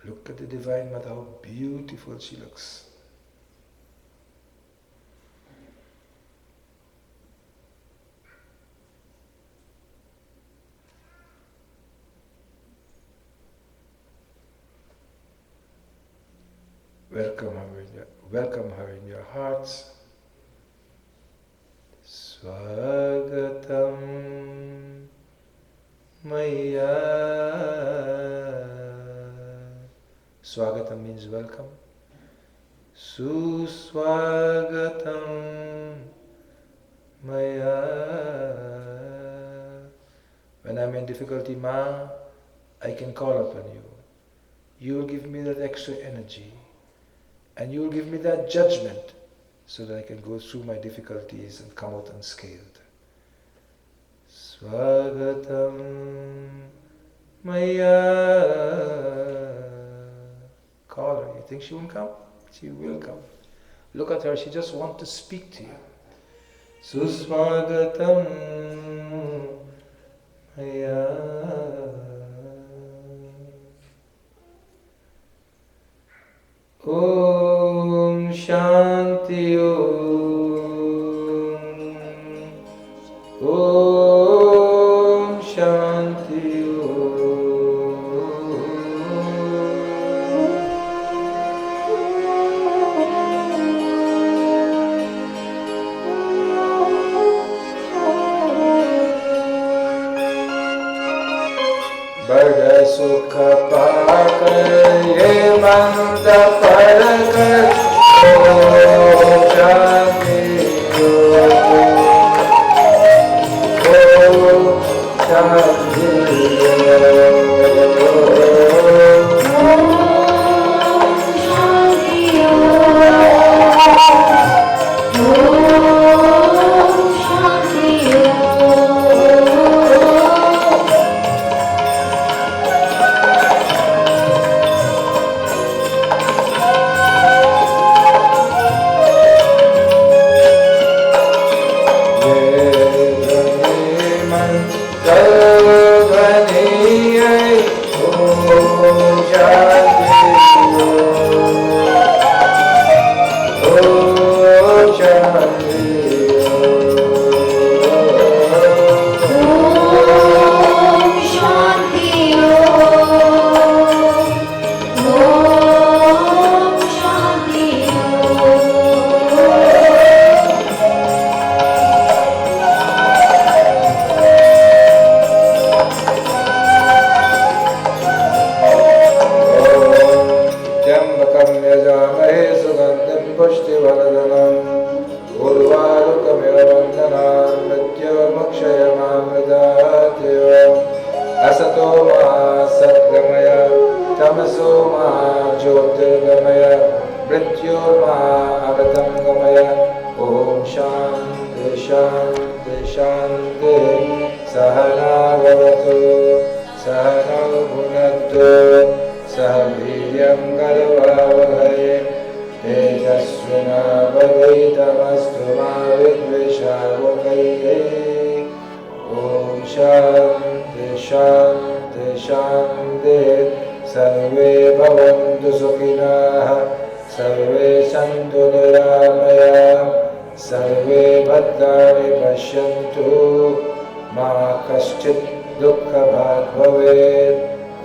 look at the Divine Mother, how beautiful she looks. Welcome her in your hearts. Swagatam Maya. Swagatam means welcome. Suswagatam Maya. When I'm in difficulty, Ma, I can call upon you. You will give me that extra energy. And you will give me that judgment so that I can go through my difficulties and come out unscathed. Swagatam Maya. Call her. You think she won't come? She will come. Look at her. She just wants to speak to you. Suswagatam Maya. Om Shanti Om. Om Shanti Om. बड़ सुख पाकर ये मंद पर कर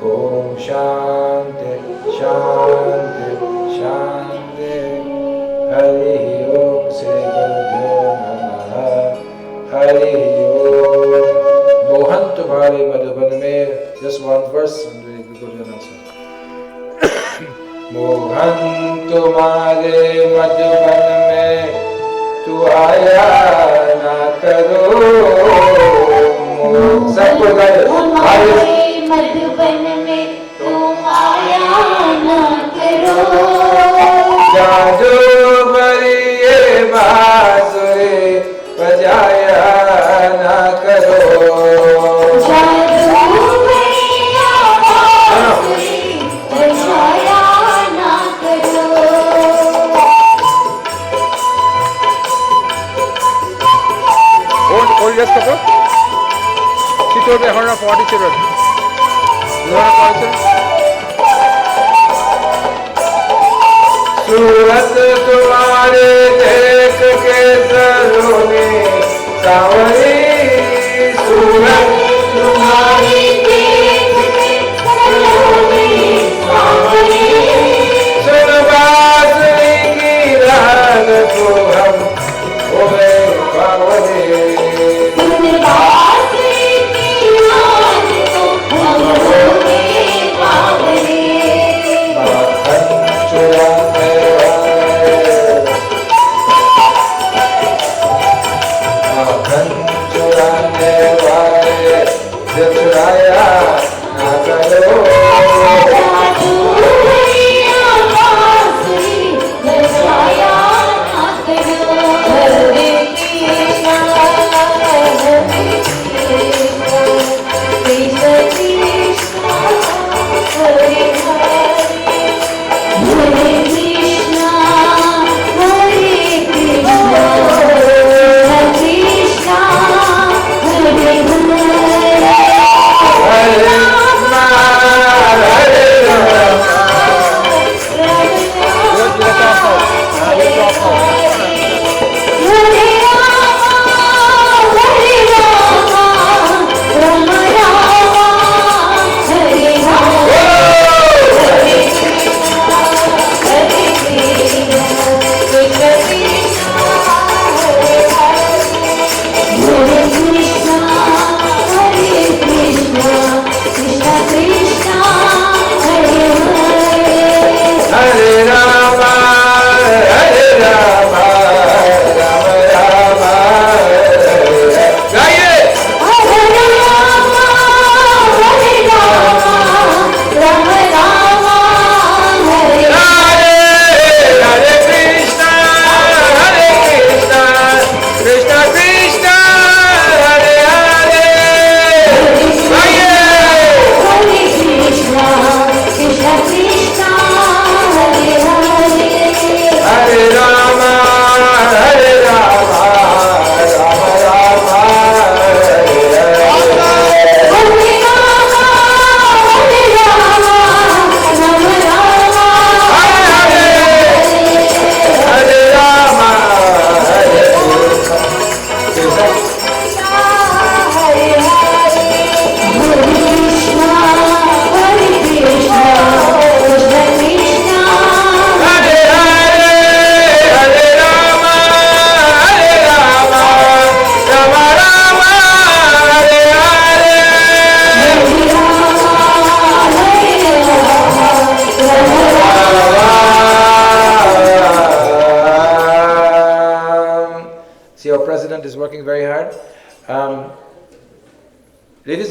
Om Shanti Om Shanti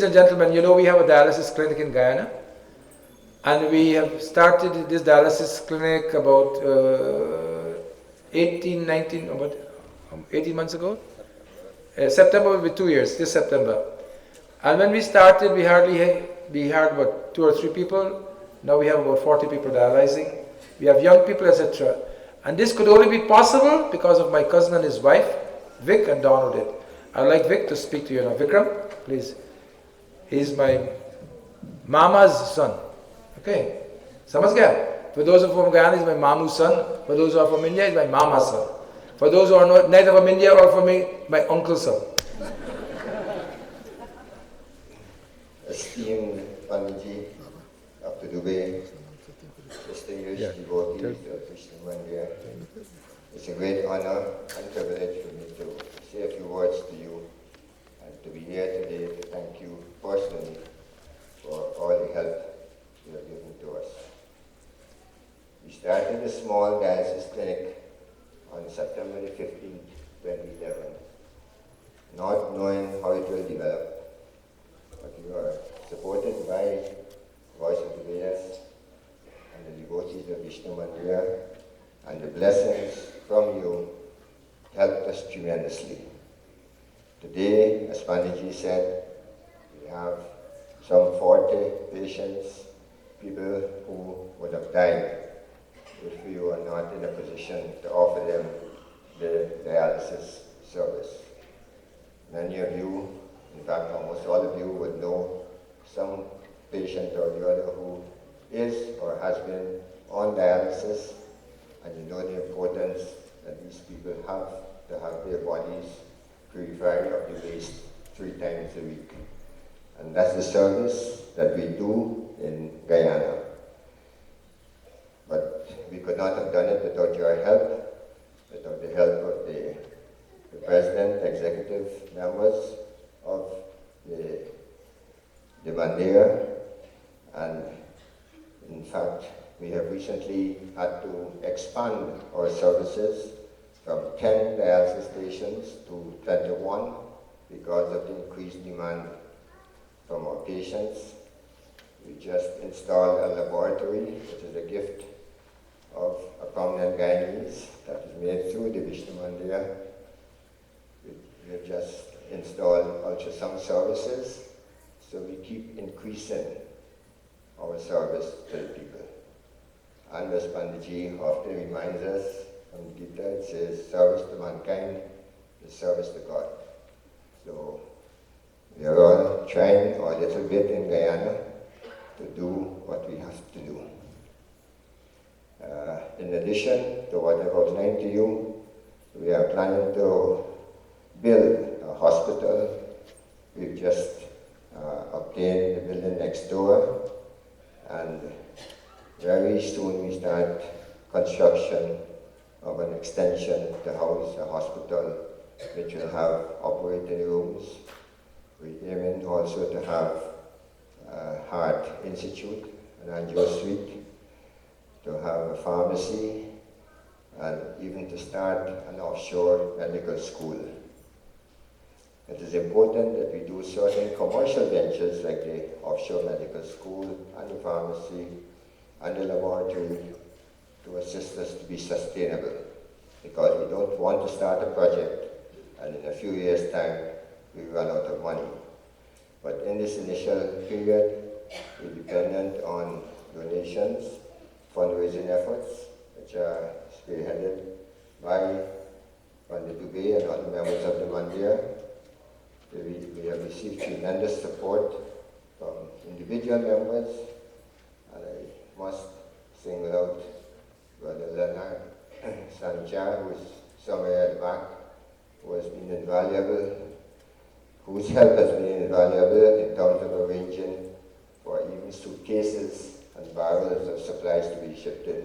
and gentlemen, you know we have a dialysis clinic in Guyana, and we have started this dialysis clinic about 18 months ago. September will be 2 years, this September. And when we started, we had about 2 or 3 people. Now we have about 40 people dialyzing. We have young people, etc. And this could only be possible because of my cousin and his wife, Vic and Donald did. I'd like Vic to speak to you now. Vikram, please. He's my mama's son. Okay? Samajh gaya? For those who are from Guyana, he's my mamu's son. For those who are from India, he's my mama's son. For those who are neither from India or from me, my uncle's son. Esteemed Pandji of the Dubai, distinguished devotees of Vishnu Mandir, it's a great honor and privilege for me to say a few words to you and to be here today to thank you personally for all the help you have given to us. We started a small dialysis clinic on September the 15th, 2011, not knowing how it will develop. But you are supported by Voice of the Vedas and the devotees of Vishnu Mandir, and the blessings from you helped us tremendously. Today, as Panditji said, we have some 40 patients, people who would have died if we were not in a position to offer them the dialysis service. Many of you, in fact, almost all of you would know some patient or the other who is or has been on dialysis, and you know the importance that these people have to have their bodies purified of the waste 3 times a week. And that's the service that we do in Guyana. But we could not have done it without your help, without the help of the president, executive members of the Mandir, and in fact, we have recently had to expand our services from 10 dialysis stations to 21 because of the increased demand from our patients. We just installed a laboratory, which is a gift of a prominent Guyanese that is made through the Vishnu Mandir. We have just installed ultrasound services, so we keep increasing our service to the people. And as Panditji often reminds us from Gita, it says, service to mankind is service to God. So we are all trying our little bit in Guyana to do what we have to do. In addition to what I've outlined to you, we are planning to build a hospital. We've just obtained the building next door, and very soon we start construction of an extension to house a hospital which will have operating rooms. We're aiming also to have a heart institute, an angio suite, to have a pharmacy, and even to start an offshore medical school. It is important that we do certain commercial ventures like the offshore medical school and the pharmacy and the laboratory to assist us to be sustainable, because we don't want to start a project and in a few years' time we run out of money. But in this initial period, we're dependent on donations, fundraising efforts, which are spearheaded by Pandit Dubey and other members of the Mandir. We have received tremendous support from individual members, and I must single out Brother Leonard Sanchar, who is somewhere at the back, who has been invaluable, whose help has been invaluable in terms of arranging for even suitcases and barrels of supplies to be shipped in.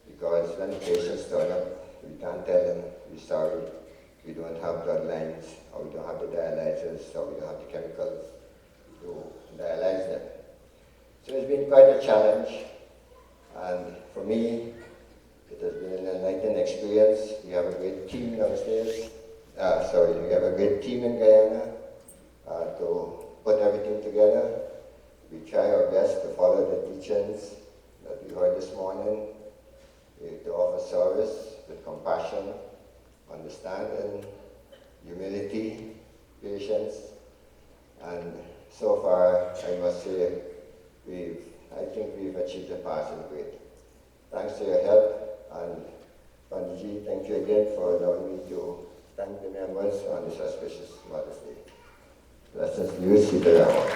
Because when patients turn up, we can't tell them, we're sorry, we don't have blood lines, or we don't have the dialyzers, or we don't have the chemicals to dialyze them. So it's been quite a challenge, and for me, it has been an enlightening experience. We have a great team downstairs. We have a great team in Guyana to put everything together. We try our best to follow the teachings that we heard this morning, to offer service with compassion, understanding, humility, patience, and so far, I must say, I think we've achieved a passing grade. Thanks for your help, and Pandiji, thank you again for allowing me to thank the members on this auspicious Mother's Day. Blessings to you, Sitaram.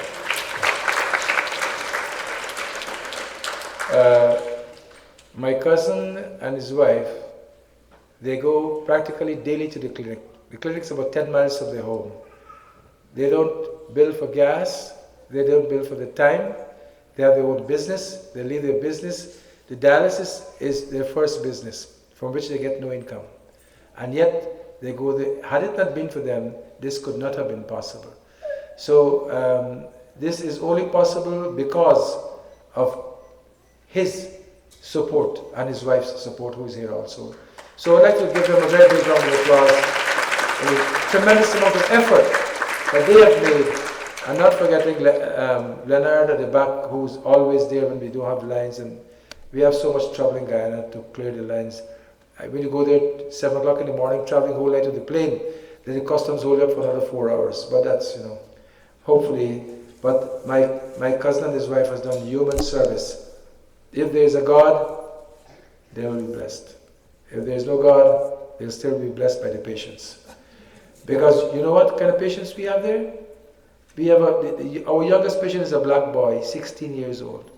My cousin and his wife, they go practically daily to the clinic. The clinic's about 10 miles from their home. They don't bill for gas, they don't bill for the time, they have their own business, they leave their business. The dialysis is their first business from which they get no income. And yet, they go there. Had it not been for them, this could not have been possible. So, this is only possible because of his support and his wife's support, who is here also. So I'd like to give them a very big round of applause. A tremendous amount of effort that they have made, and not forgetting Leonard at the back, who's always there when we do have lines, and we have so much trouble in Guyana to clear the lines. When you go there at 7 o'clock in the morning, traveling whole night to the plane, then the customs hold you up for another 4 hours. But that's, hopefully. But my cousin and his wife has done human service. If there is a God, they will be blessed. If there is no God, they'll still be blessed by the patients. Because you know what kind of patients we have there? We have our youngest patient is a black boy, 16 years old.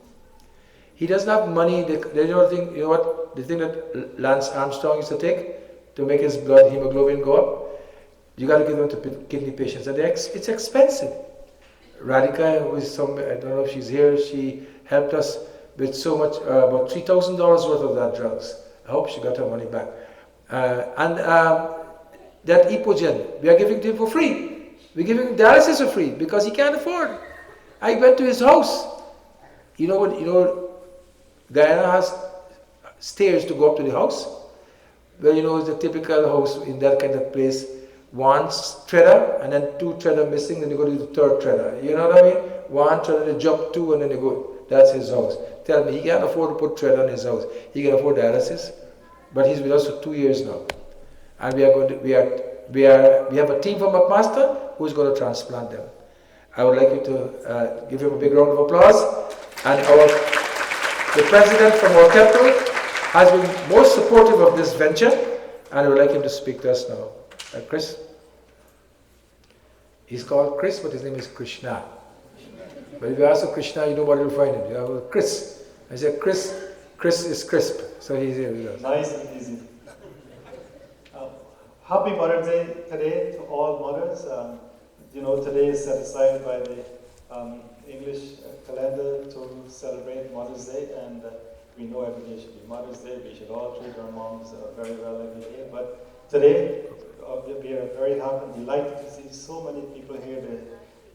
He doesn't have money. You know what? The thing that Lance Armstrong used to take to make his blood hemoglobin go up, you got to give them to kidney patients, and it's expensive. Radhika, who is I don't know if she's here, she helped us with so much, about $3,000 worth of that drugs. I hope she got her money back. That Epogen, we are giving to him for free. We're giving him dialysis for free because he can't afford. I went to his house. You know what? Guyana has stairs to go up to the house. Well, it's a typical house in that kind of place. One treader and then 2 treader missing, then you go to the 3rd treader. You know what I mean? 1 treader, they jump 2, and then they go. That's his house. Tell me, he can't afford to put treader in his house. He can afford dialysis, but he's with us for 2 years now, and we have a team from McMaster who is going to transplant them. I would like you to give him a big round of applause, and the president from our temple has been most supportive of this venture, and I would like him to speak to us now. Chris? He's called Chris, but his name is Krishna. But if you ask for Krishna, you know what you'll find him. You have Chris. I said Chris is crisp, so he's here with us. Nice and easy. Happy Mother's Day today to all mothers. Today is set aside by the English calendar to celebrate Mother's Day, and we know every day should be Mother's Day. We should all treat our moms very well every day. But today, we are very happy and delighted to see so many people here.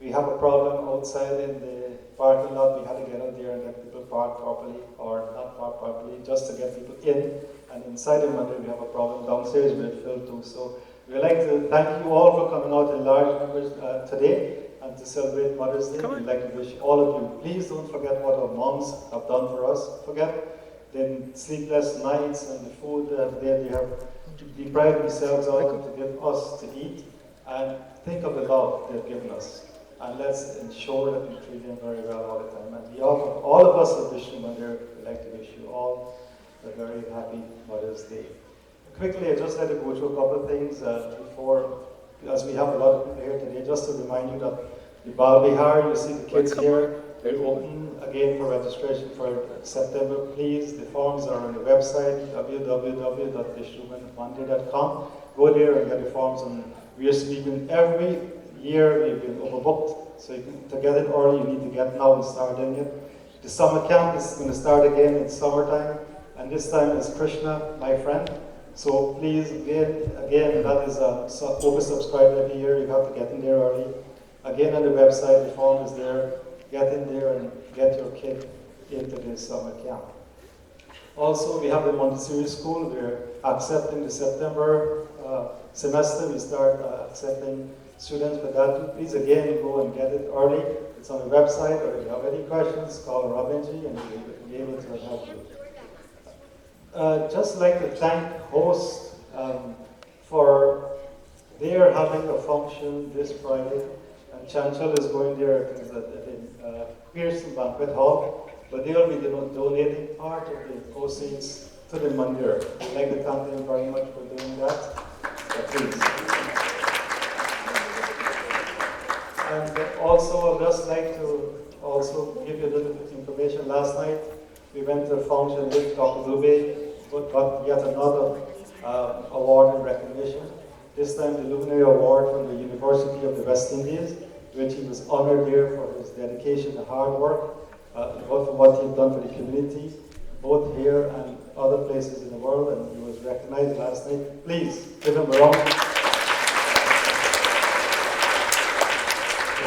We have a problem outside in the parking lot. We had to get out there and get people parked properly, or not parked properly, just to get people in. And inside the Mandir, we have a problem downstairs where it's filled too. So we'd like to thank you all for coming out in large numbers today and to celebrate Mother's Day. We'd like to wish all of you, please don't forget what our moms have done for us. Forget the sleepless nights and the food that they have deprived themselves of to give us to eat. And think of the love they've given us. And let's ensure that we treat them very well all the time. And all of us at Vishnu Mandir would like to wish you all a very happy Mother's Day. Quickly, I just had to go through a couple of things before, as we have a lot of people here today, just to remind you that the Bal Bihar, you see the kids here, they're open again for registration for September. Please, the forms are on the website, www.vishnumandir.com. Go there and get the forms, and we are speaking every year. We've been overbooked, so to get it early, you need to get now and start in it. The summer camp is going to start again in summertime, and this time it's Krishna, my friend. So please, again, that is oversubscribed every year. You have to get in there early. Again, on the website, the form is there. Get in there and get your kid into this summer camp. Also, we have the Montessori school. We're accepting the September semester. We start accepting students with that too. Please again go and get it early. It's on the website, or if you have any questions, call Robinji and he'll be able to help you. Just like to thank host for their having a function this Friday. And Chanchal is going there at the Pearson Banquet Hall, but they will be donating part of the proceeds to the Mandir. I'd like to thank them very much for doing that. Please. And also, I'd just like to also give you a little bit of information. Last night, we went to a function with Dr. Dubey, but got yet another award and recognition. This time, the Luminary Award from the University of the West Indies, which he was honored here for his dedication and hard work, both for what he's done for the community, both here and other places in the world, and he was recognized last night. Please give him a round.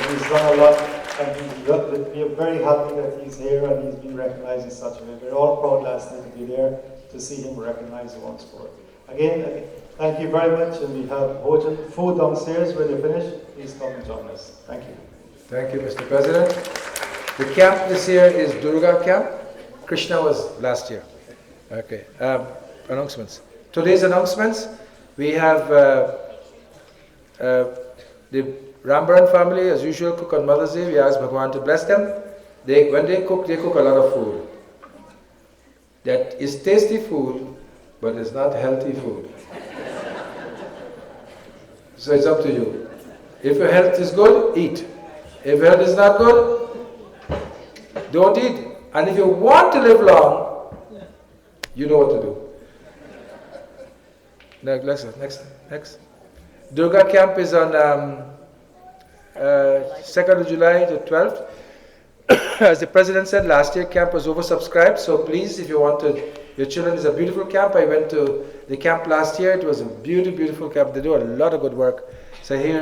He's done a lot, and we are very happy that he's here and he's been recognized in such a way. We're all proud last night to be there to see him recognized once more. Again, thank you very much, and we have food downstairs. When you finish, please come and join us. Thank you. Thank you, Mr. President. The camp this year is Durga camp. Krishna was last year. Okay. Announcements. Today's announcements. We have the Rambaran family, as usual, cook on Mother's Day. We ask Bhagwan to bless them. When they cook a lot of food. That is tasty food, but it's not healthy food. So it's up to you. If your health is good, eat. If your health is not good, don't eat. And if you want to live long, you know what to do. Next. Durga camp is on 2nd of July to 12th. As the president said, last year camp was oversubscribed, so please, if you want to, your children, is a beautiful camp. I went to the camp last year. It was a beautiful camp. They do a lot of good work. So here,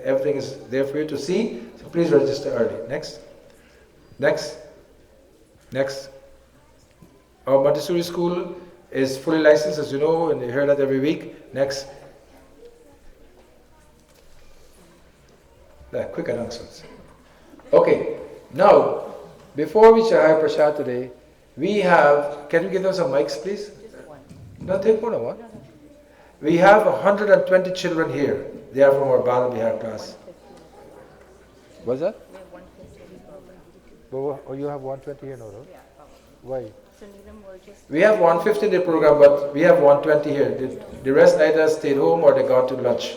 everything is there for you to see. So please register early. Next. Our Montessori school is fully licensed, as you know, and you hear that every week. Next. Quick announcements. Okay. Now, before we share Prashad today, we have, can you give them some mics, please? No, take more than one. We have 120 children here. They are from our Bal Bihar class. What's that? Oh, you have 120 here now, no? Why? We have 150 in the program, but we have 120 here. The rest either stayed home or they got to lunch.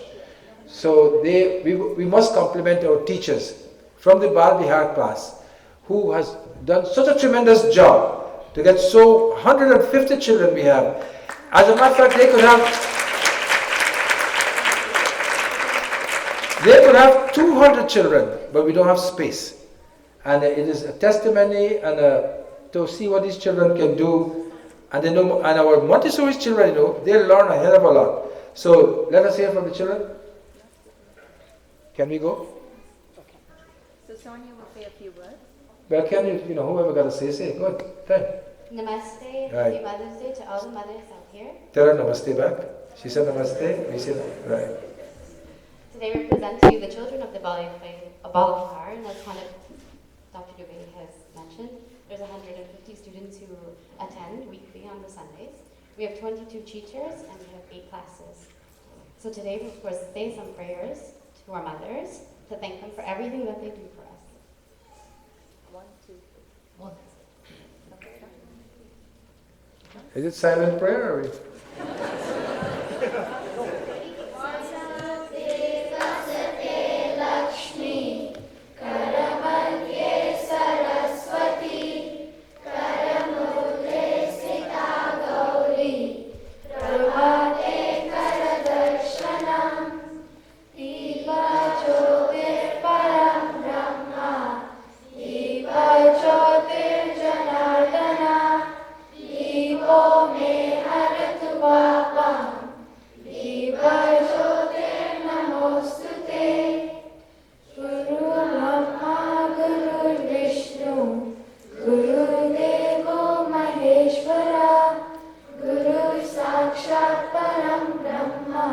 So we must compliment our teachers from the Bal Bihar class, who has done such a tremendous job to get 150 children we have. As a matter of fact, they could have 200 children, but we don't have space. And it is a testimony and to see what these children can do. And they know, and our Montessori children, they learn a hell of a lot. So let us hear from the children. Can we go? Okay. So Sonia will say a few words. Well, can you, whoever got to say. Good. Thank you. Namaste. Right. Happy Mother's Day to all the mothers out here. Tell her namaste back. She said namaste. We said, right. Today we present to you the children of the Balafar, and as Dr. Dubey has mentioned, there's 150 students who attend weekly on the Sundays. We have 22 teachers and we have 8 classes. So today we of course say some prayers to our mothers to thank them for everything that they do for us. 1, 2, 3. Is it silent prayer or? Sakshat Param Brahma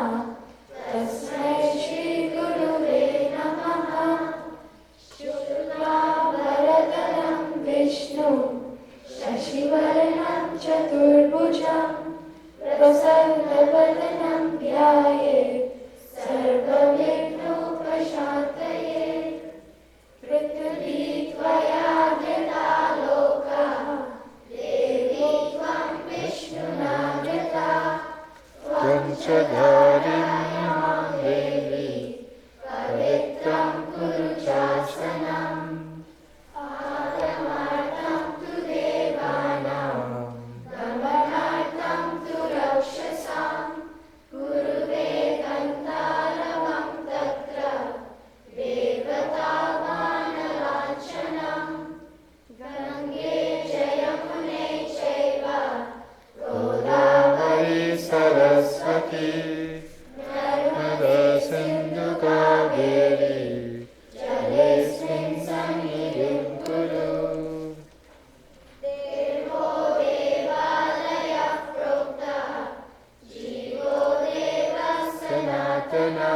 Tasmai Shri Guru Saraswati Nada Sindhu Kaveri Jale'smin Sannidhim Kuru Sanatana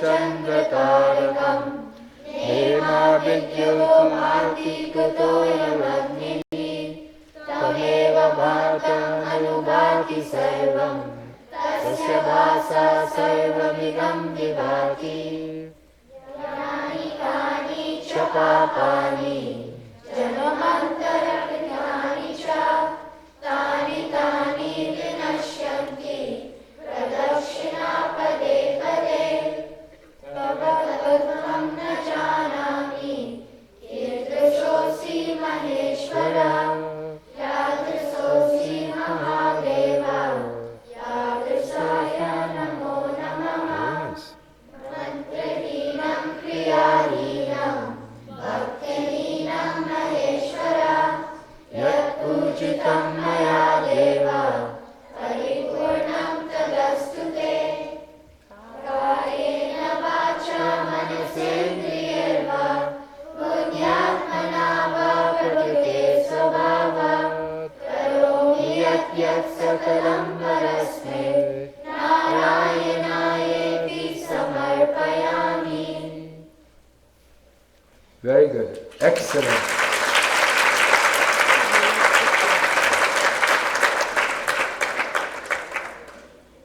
Chandatarakam Hema Vidyoti Katoragni Tameva Bhata Anubhati Sarvam Tasya Bhasa Sarvamidam Vibhati Yani Kani Chapapani Janamantara Vinani Cha Tani Tani Vinashyanti Pradakshina Pade Pade Tavatam na janami Kirtashosi Maheshwara Yadrasosi Mahadeva Yadrsaya Namo Namaha Mantrahinam Kriyahinam Bhaktihinam Maheshwara Yat Pujitam Maya Deva Paripurnam Tadastute Kayena vacha manasendriyarva Punyatmana va prakrite svabhavat Karomi yat yat sakalam parasme Narayanayeti samarpayami. Very good. Excellent.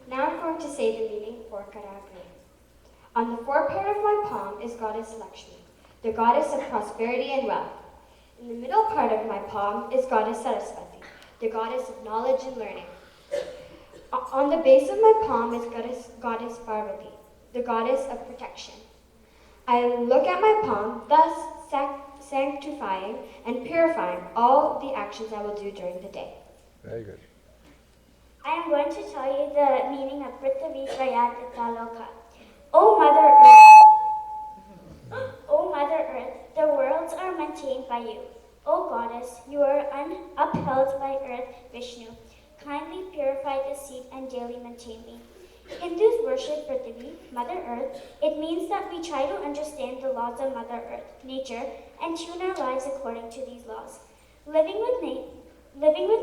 Now I'm going to say the meaning for Karagre. On the forepair of my palm is Goddess Lakshmi, the goddess of prosperity and wealth. In the middle part of my palm is Goddess Saraswati, the goddess of knowledge and learning. On the base of my palm is Goddess Parvati, the goddess of protection. I look at my palm, thus sanctifying and purifying all the actions I will do during the day. Very good. I am going to tell you the meaning of Prithvi Svayat Italoka. O Mother Earth, the worlds are maintained by you. O Goddess, you are upheld by Earth Vishnu. Kindly purify the seed and daily maintain me. Hindus worship Prithvi, Mother Earth. It means that we try to understand the laws of Mother Earth, nature, and tune our lives according to these laws. Living with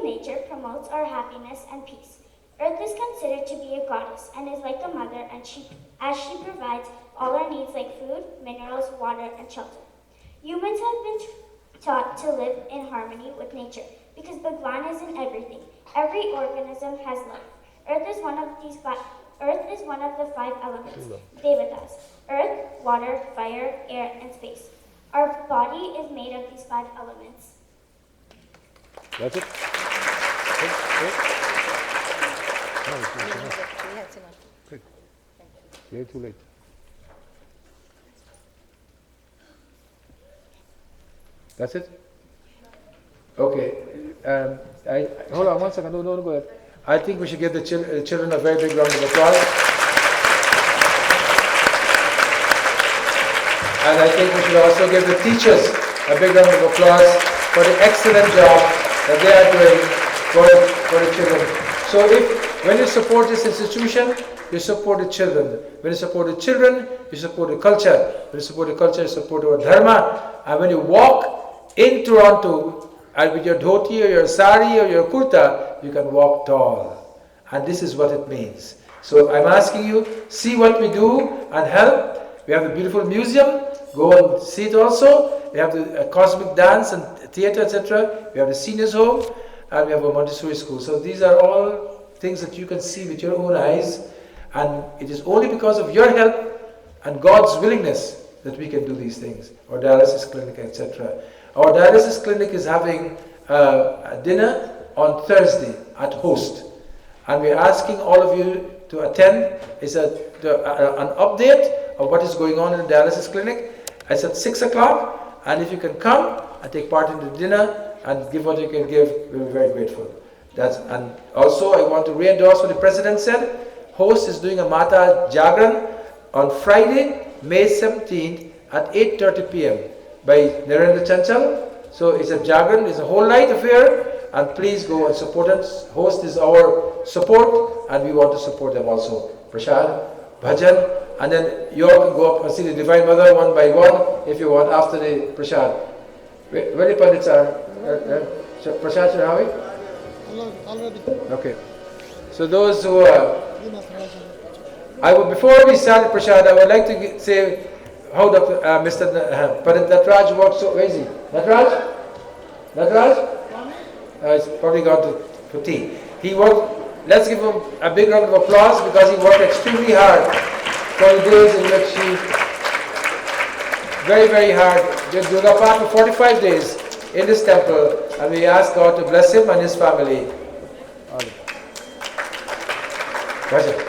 nature promotes our happiness and peace. Earth is considered to be a goddess and is like a mother, and as she provides all our needs like food, minerals, water, and shelter. Humans have been taught to live in harmony with nature because Bhagwan is in everything. Every organism has life. Earth is one of the 5 elements, Devatas: earth, water, fire, air, and space. Our body is made of these 5 elements. That's it? No, it's not enough. That's enough. Good. You're too late. That's it? Okay. Hold on 1 second. No, go ahead. I think we should give the children a very big round of applause. And I think we should also give the teachers a big round of applause for the excellent job that they are doing for the children. So when you support this institution, you support the children. When you support the children, you support the culture. When you support the culture, you support our dharma. And when you walk in Toronto, and with your dhoti or your sari or your kurta, you can walk tall. And this is what it means. So I'm asking you, see what we do and help. We have a beautiful museum. Go and see it also. We have the cosmic dance and theater, etc. We have the seniors home. And we have a Montessori school. So these are all things that you can see with your own eyes. And it is only because of your help and God's willingness that we can do these things. Our dialysis clinic, etc. Our dialysis clinic is having a dinner on Thursday at Host. And we're asking all of you to attend. It's an update of what is going on in the dialysis clinic. It's at 6 o'clock, and if you can come and take part in the dinner and give what you can give, we'll be very grateful. And also I want to re-endorse what the President said. Host is doing a Mata Jagran on Friday, May 17th at 8:30 p.m. by Narendra Chanchal. So it's a Jagran, it's a whole night affair, and please go and support us. Host is our support, and we want to support them also. Prashad, Bhajan, and then you all can go up and see the Divine Mother one by one if you want after the Prashad. Where the Pandits are? Prashad Sharawi? Already. Okay. So those who before we start Prashad, I would like to say how Mr. Pandit Natraj works so easy. Natraj? He's probably gone for tea. He worked, let's give him a big round of applause because he worked extremely hard for the days in which he, very, very hard, did Durga Path for 45 days in this temple, and we ask God to bless him and his family. Pleasure.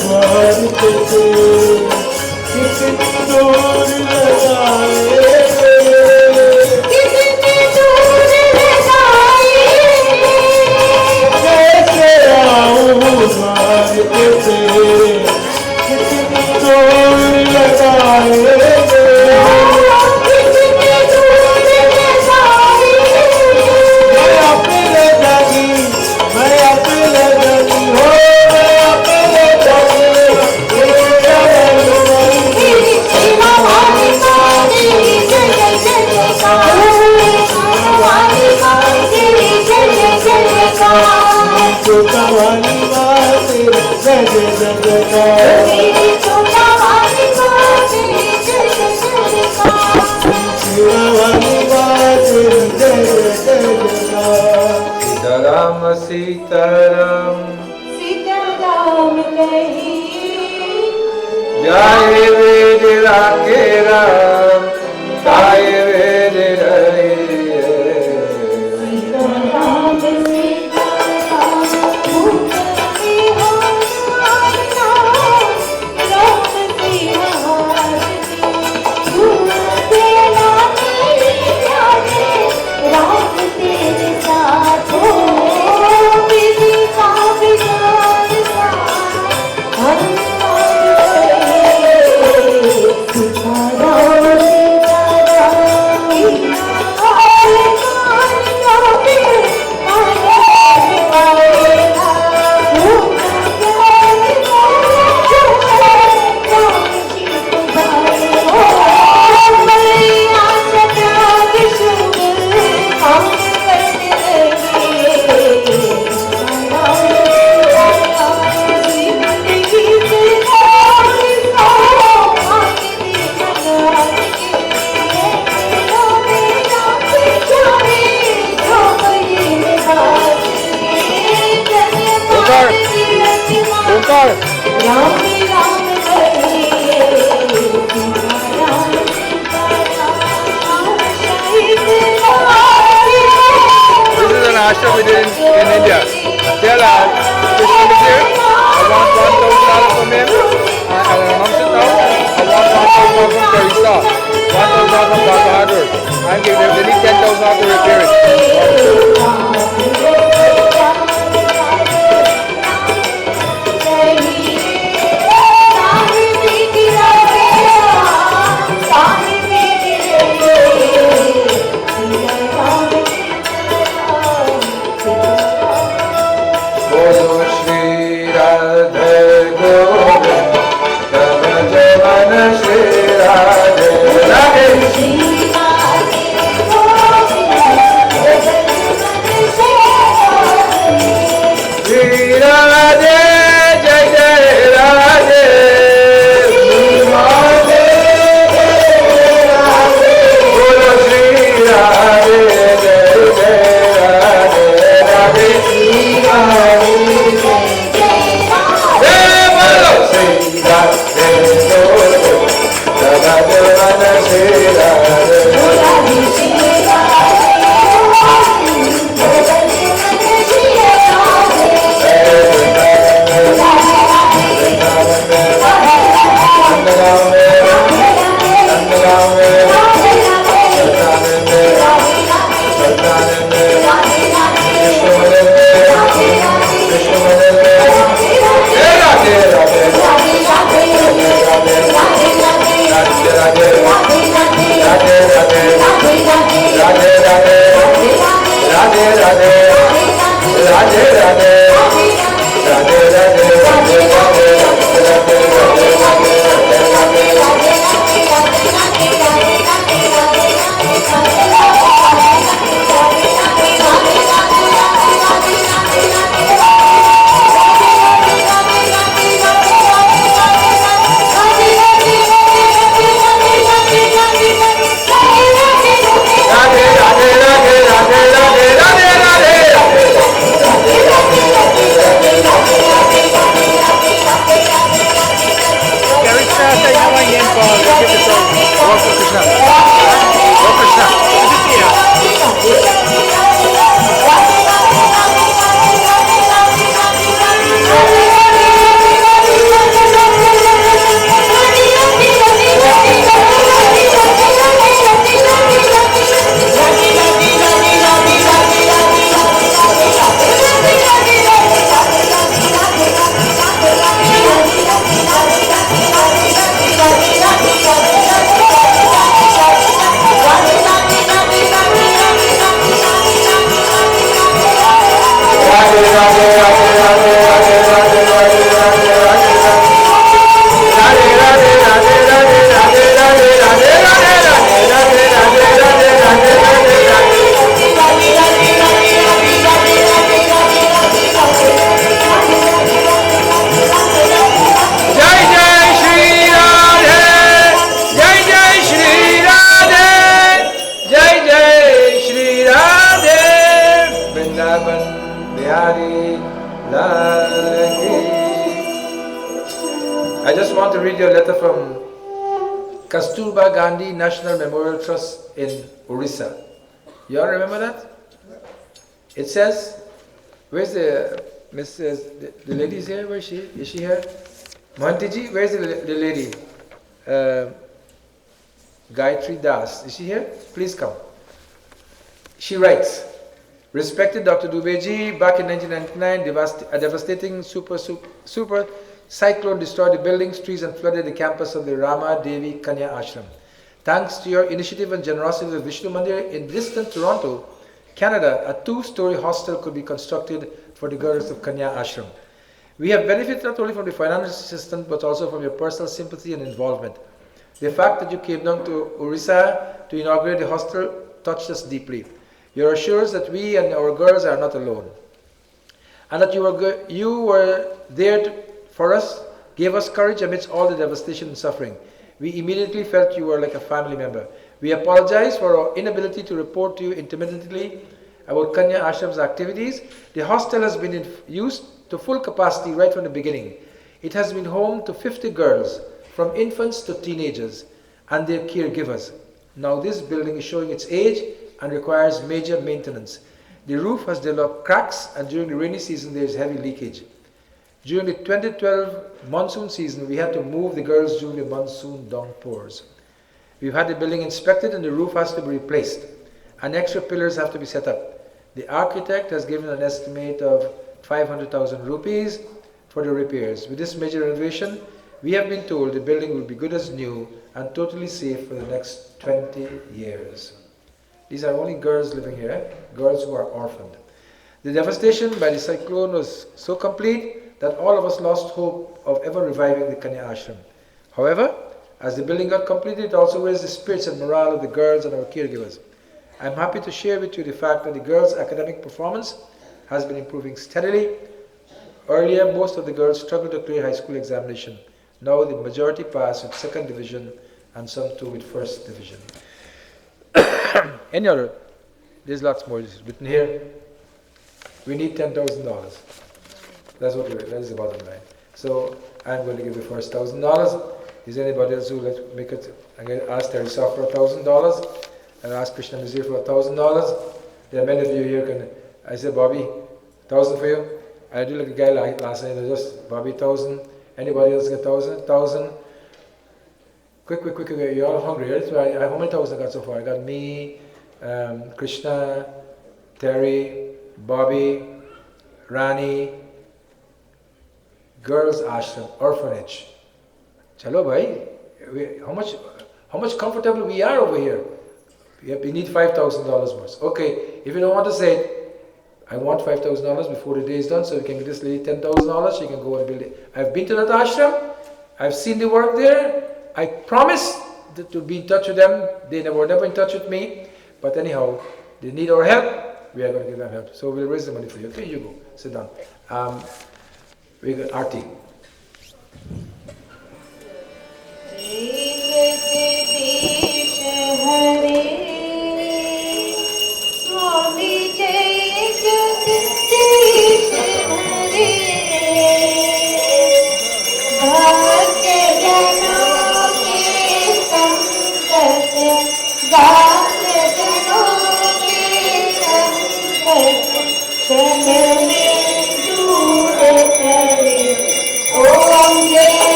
द्वार पे कितनी दूर लगाए कैसे आऊं द्वार पे कितनी दूर लगाए सीताराम सीताराम सीताराम कही जय वेद राखे राम गाय वेद रहे Sitaram Sitaram ashram we did in India. Tell Vishnu is here. I want $1,000 from him. I'll announce it now. I want $1,000 from Teresa. $1,000 from Baba Hadur. I'm giving them, they need $10,000 to repair it. I just want to read you a letter from Kasturba Gandhi National Memorial Trust in Orissa. You all remember that? It says, where's the Mrs. The lady's here? Where is she? Is she here? Mohantiji, where's the lady? Gayatri Das. Is she here? Please come. She writes, respected Dr. Dubeji, back in 1999, a devastating super cyclone destroyed the buildings, trees, and flooded the campus of the Rama Devi Kanya Ashram. Thanks to your initiative and generosity with Vishnu Mandir in distant Toronto, Canada, a 2-story hostel could be constructed for the girls of Kanya Ashram. We have benefited not only from the financial assistance, but also from your personal sympathy and involvement. The fact that you came down to Orissa to inaugurate the hostel touched us deeply. Your assurance that we and our girls are not alone, and that you were there for us, gave us courage amidst all the devastation and suffering. We immediately felt you were like a family member. We apologize for our inability to report to you intermittently about Kanya Ashram's activities. The hostel has been in use to full capacity right from the beginning. It has been home to 50 girls, from infants to teenagers, and their caregivers. Now this building is showing its age and requires major maintenance. The roof has developed cracks, and during the rainy season there is heavy leakage. During the 2012 monsoon season, we had to move the girls during the monsoon downpours. We've had the building inspected and the roof has to be replaced, and extra pillars have to be set up. The architect has given an estimate of 500,000 rupees for the repairs. With this major renovation, we have been told the building will be good as new and totally safe for the next 20 years. These are only girls living here, girls who are orphaned. The devastation by the cyclone was so complete that all of us lost hope of ever reviving the Kanya Ashram. However, as the building got completed, it also raised the spirits and morale of the girls and our caregivers. I am happy to share with you the fact that the girls' academic performance has been improving steadily. Earlier, most of the girls struggled to clear high school examination. Now the majority pass with 2nd division and some too with 1st division. Any other? There's lots more. This is written here. We need $10,000. That is the bottom line. So I'm going to give the first $1,000. Is anybody else who would make it? I'm going to ask Teresa for $1,000 and ask Krishna Nazir for $1,000. There are many of you here. I said, Bobby, 1,000 for you. I do like a guy last night. Just Bobby, 1,000. Anybody else get 1,000? 1,000. Quick. You're all hungry. Right? So how many 1,000 I got so far? I got me, Krishna, Terry, Bobby, Rani, Girls Ashram, Orphanage. Chalo bhai, how much comfortable we are over here. We need $5,000 more. Okay, if you don't want to say it, I want $5,000 before the day is done, so we can give this lady $10,000. She can go and build it. I've been to that ashram. I've seen the work there. I promise to be in touch with them. They were never in touch with me. But anyhow, they need our help. We are going to give them help. So we'll raise the money for you. Okay, you go. Sit down. We got Arti.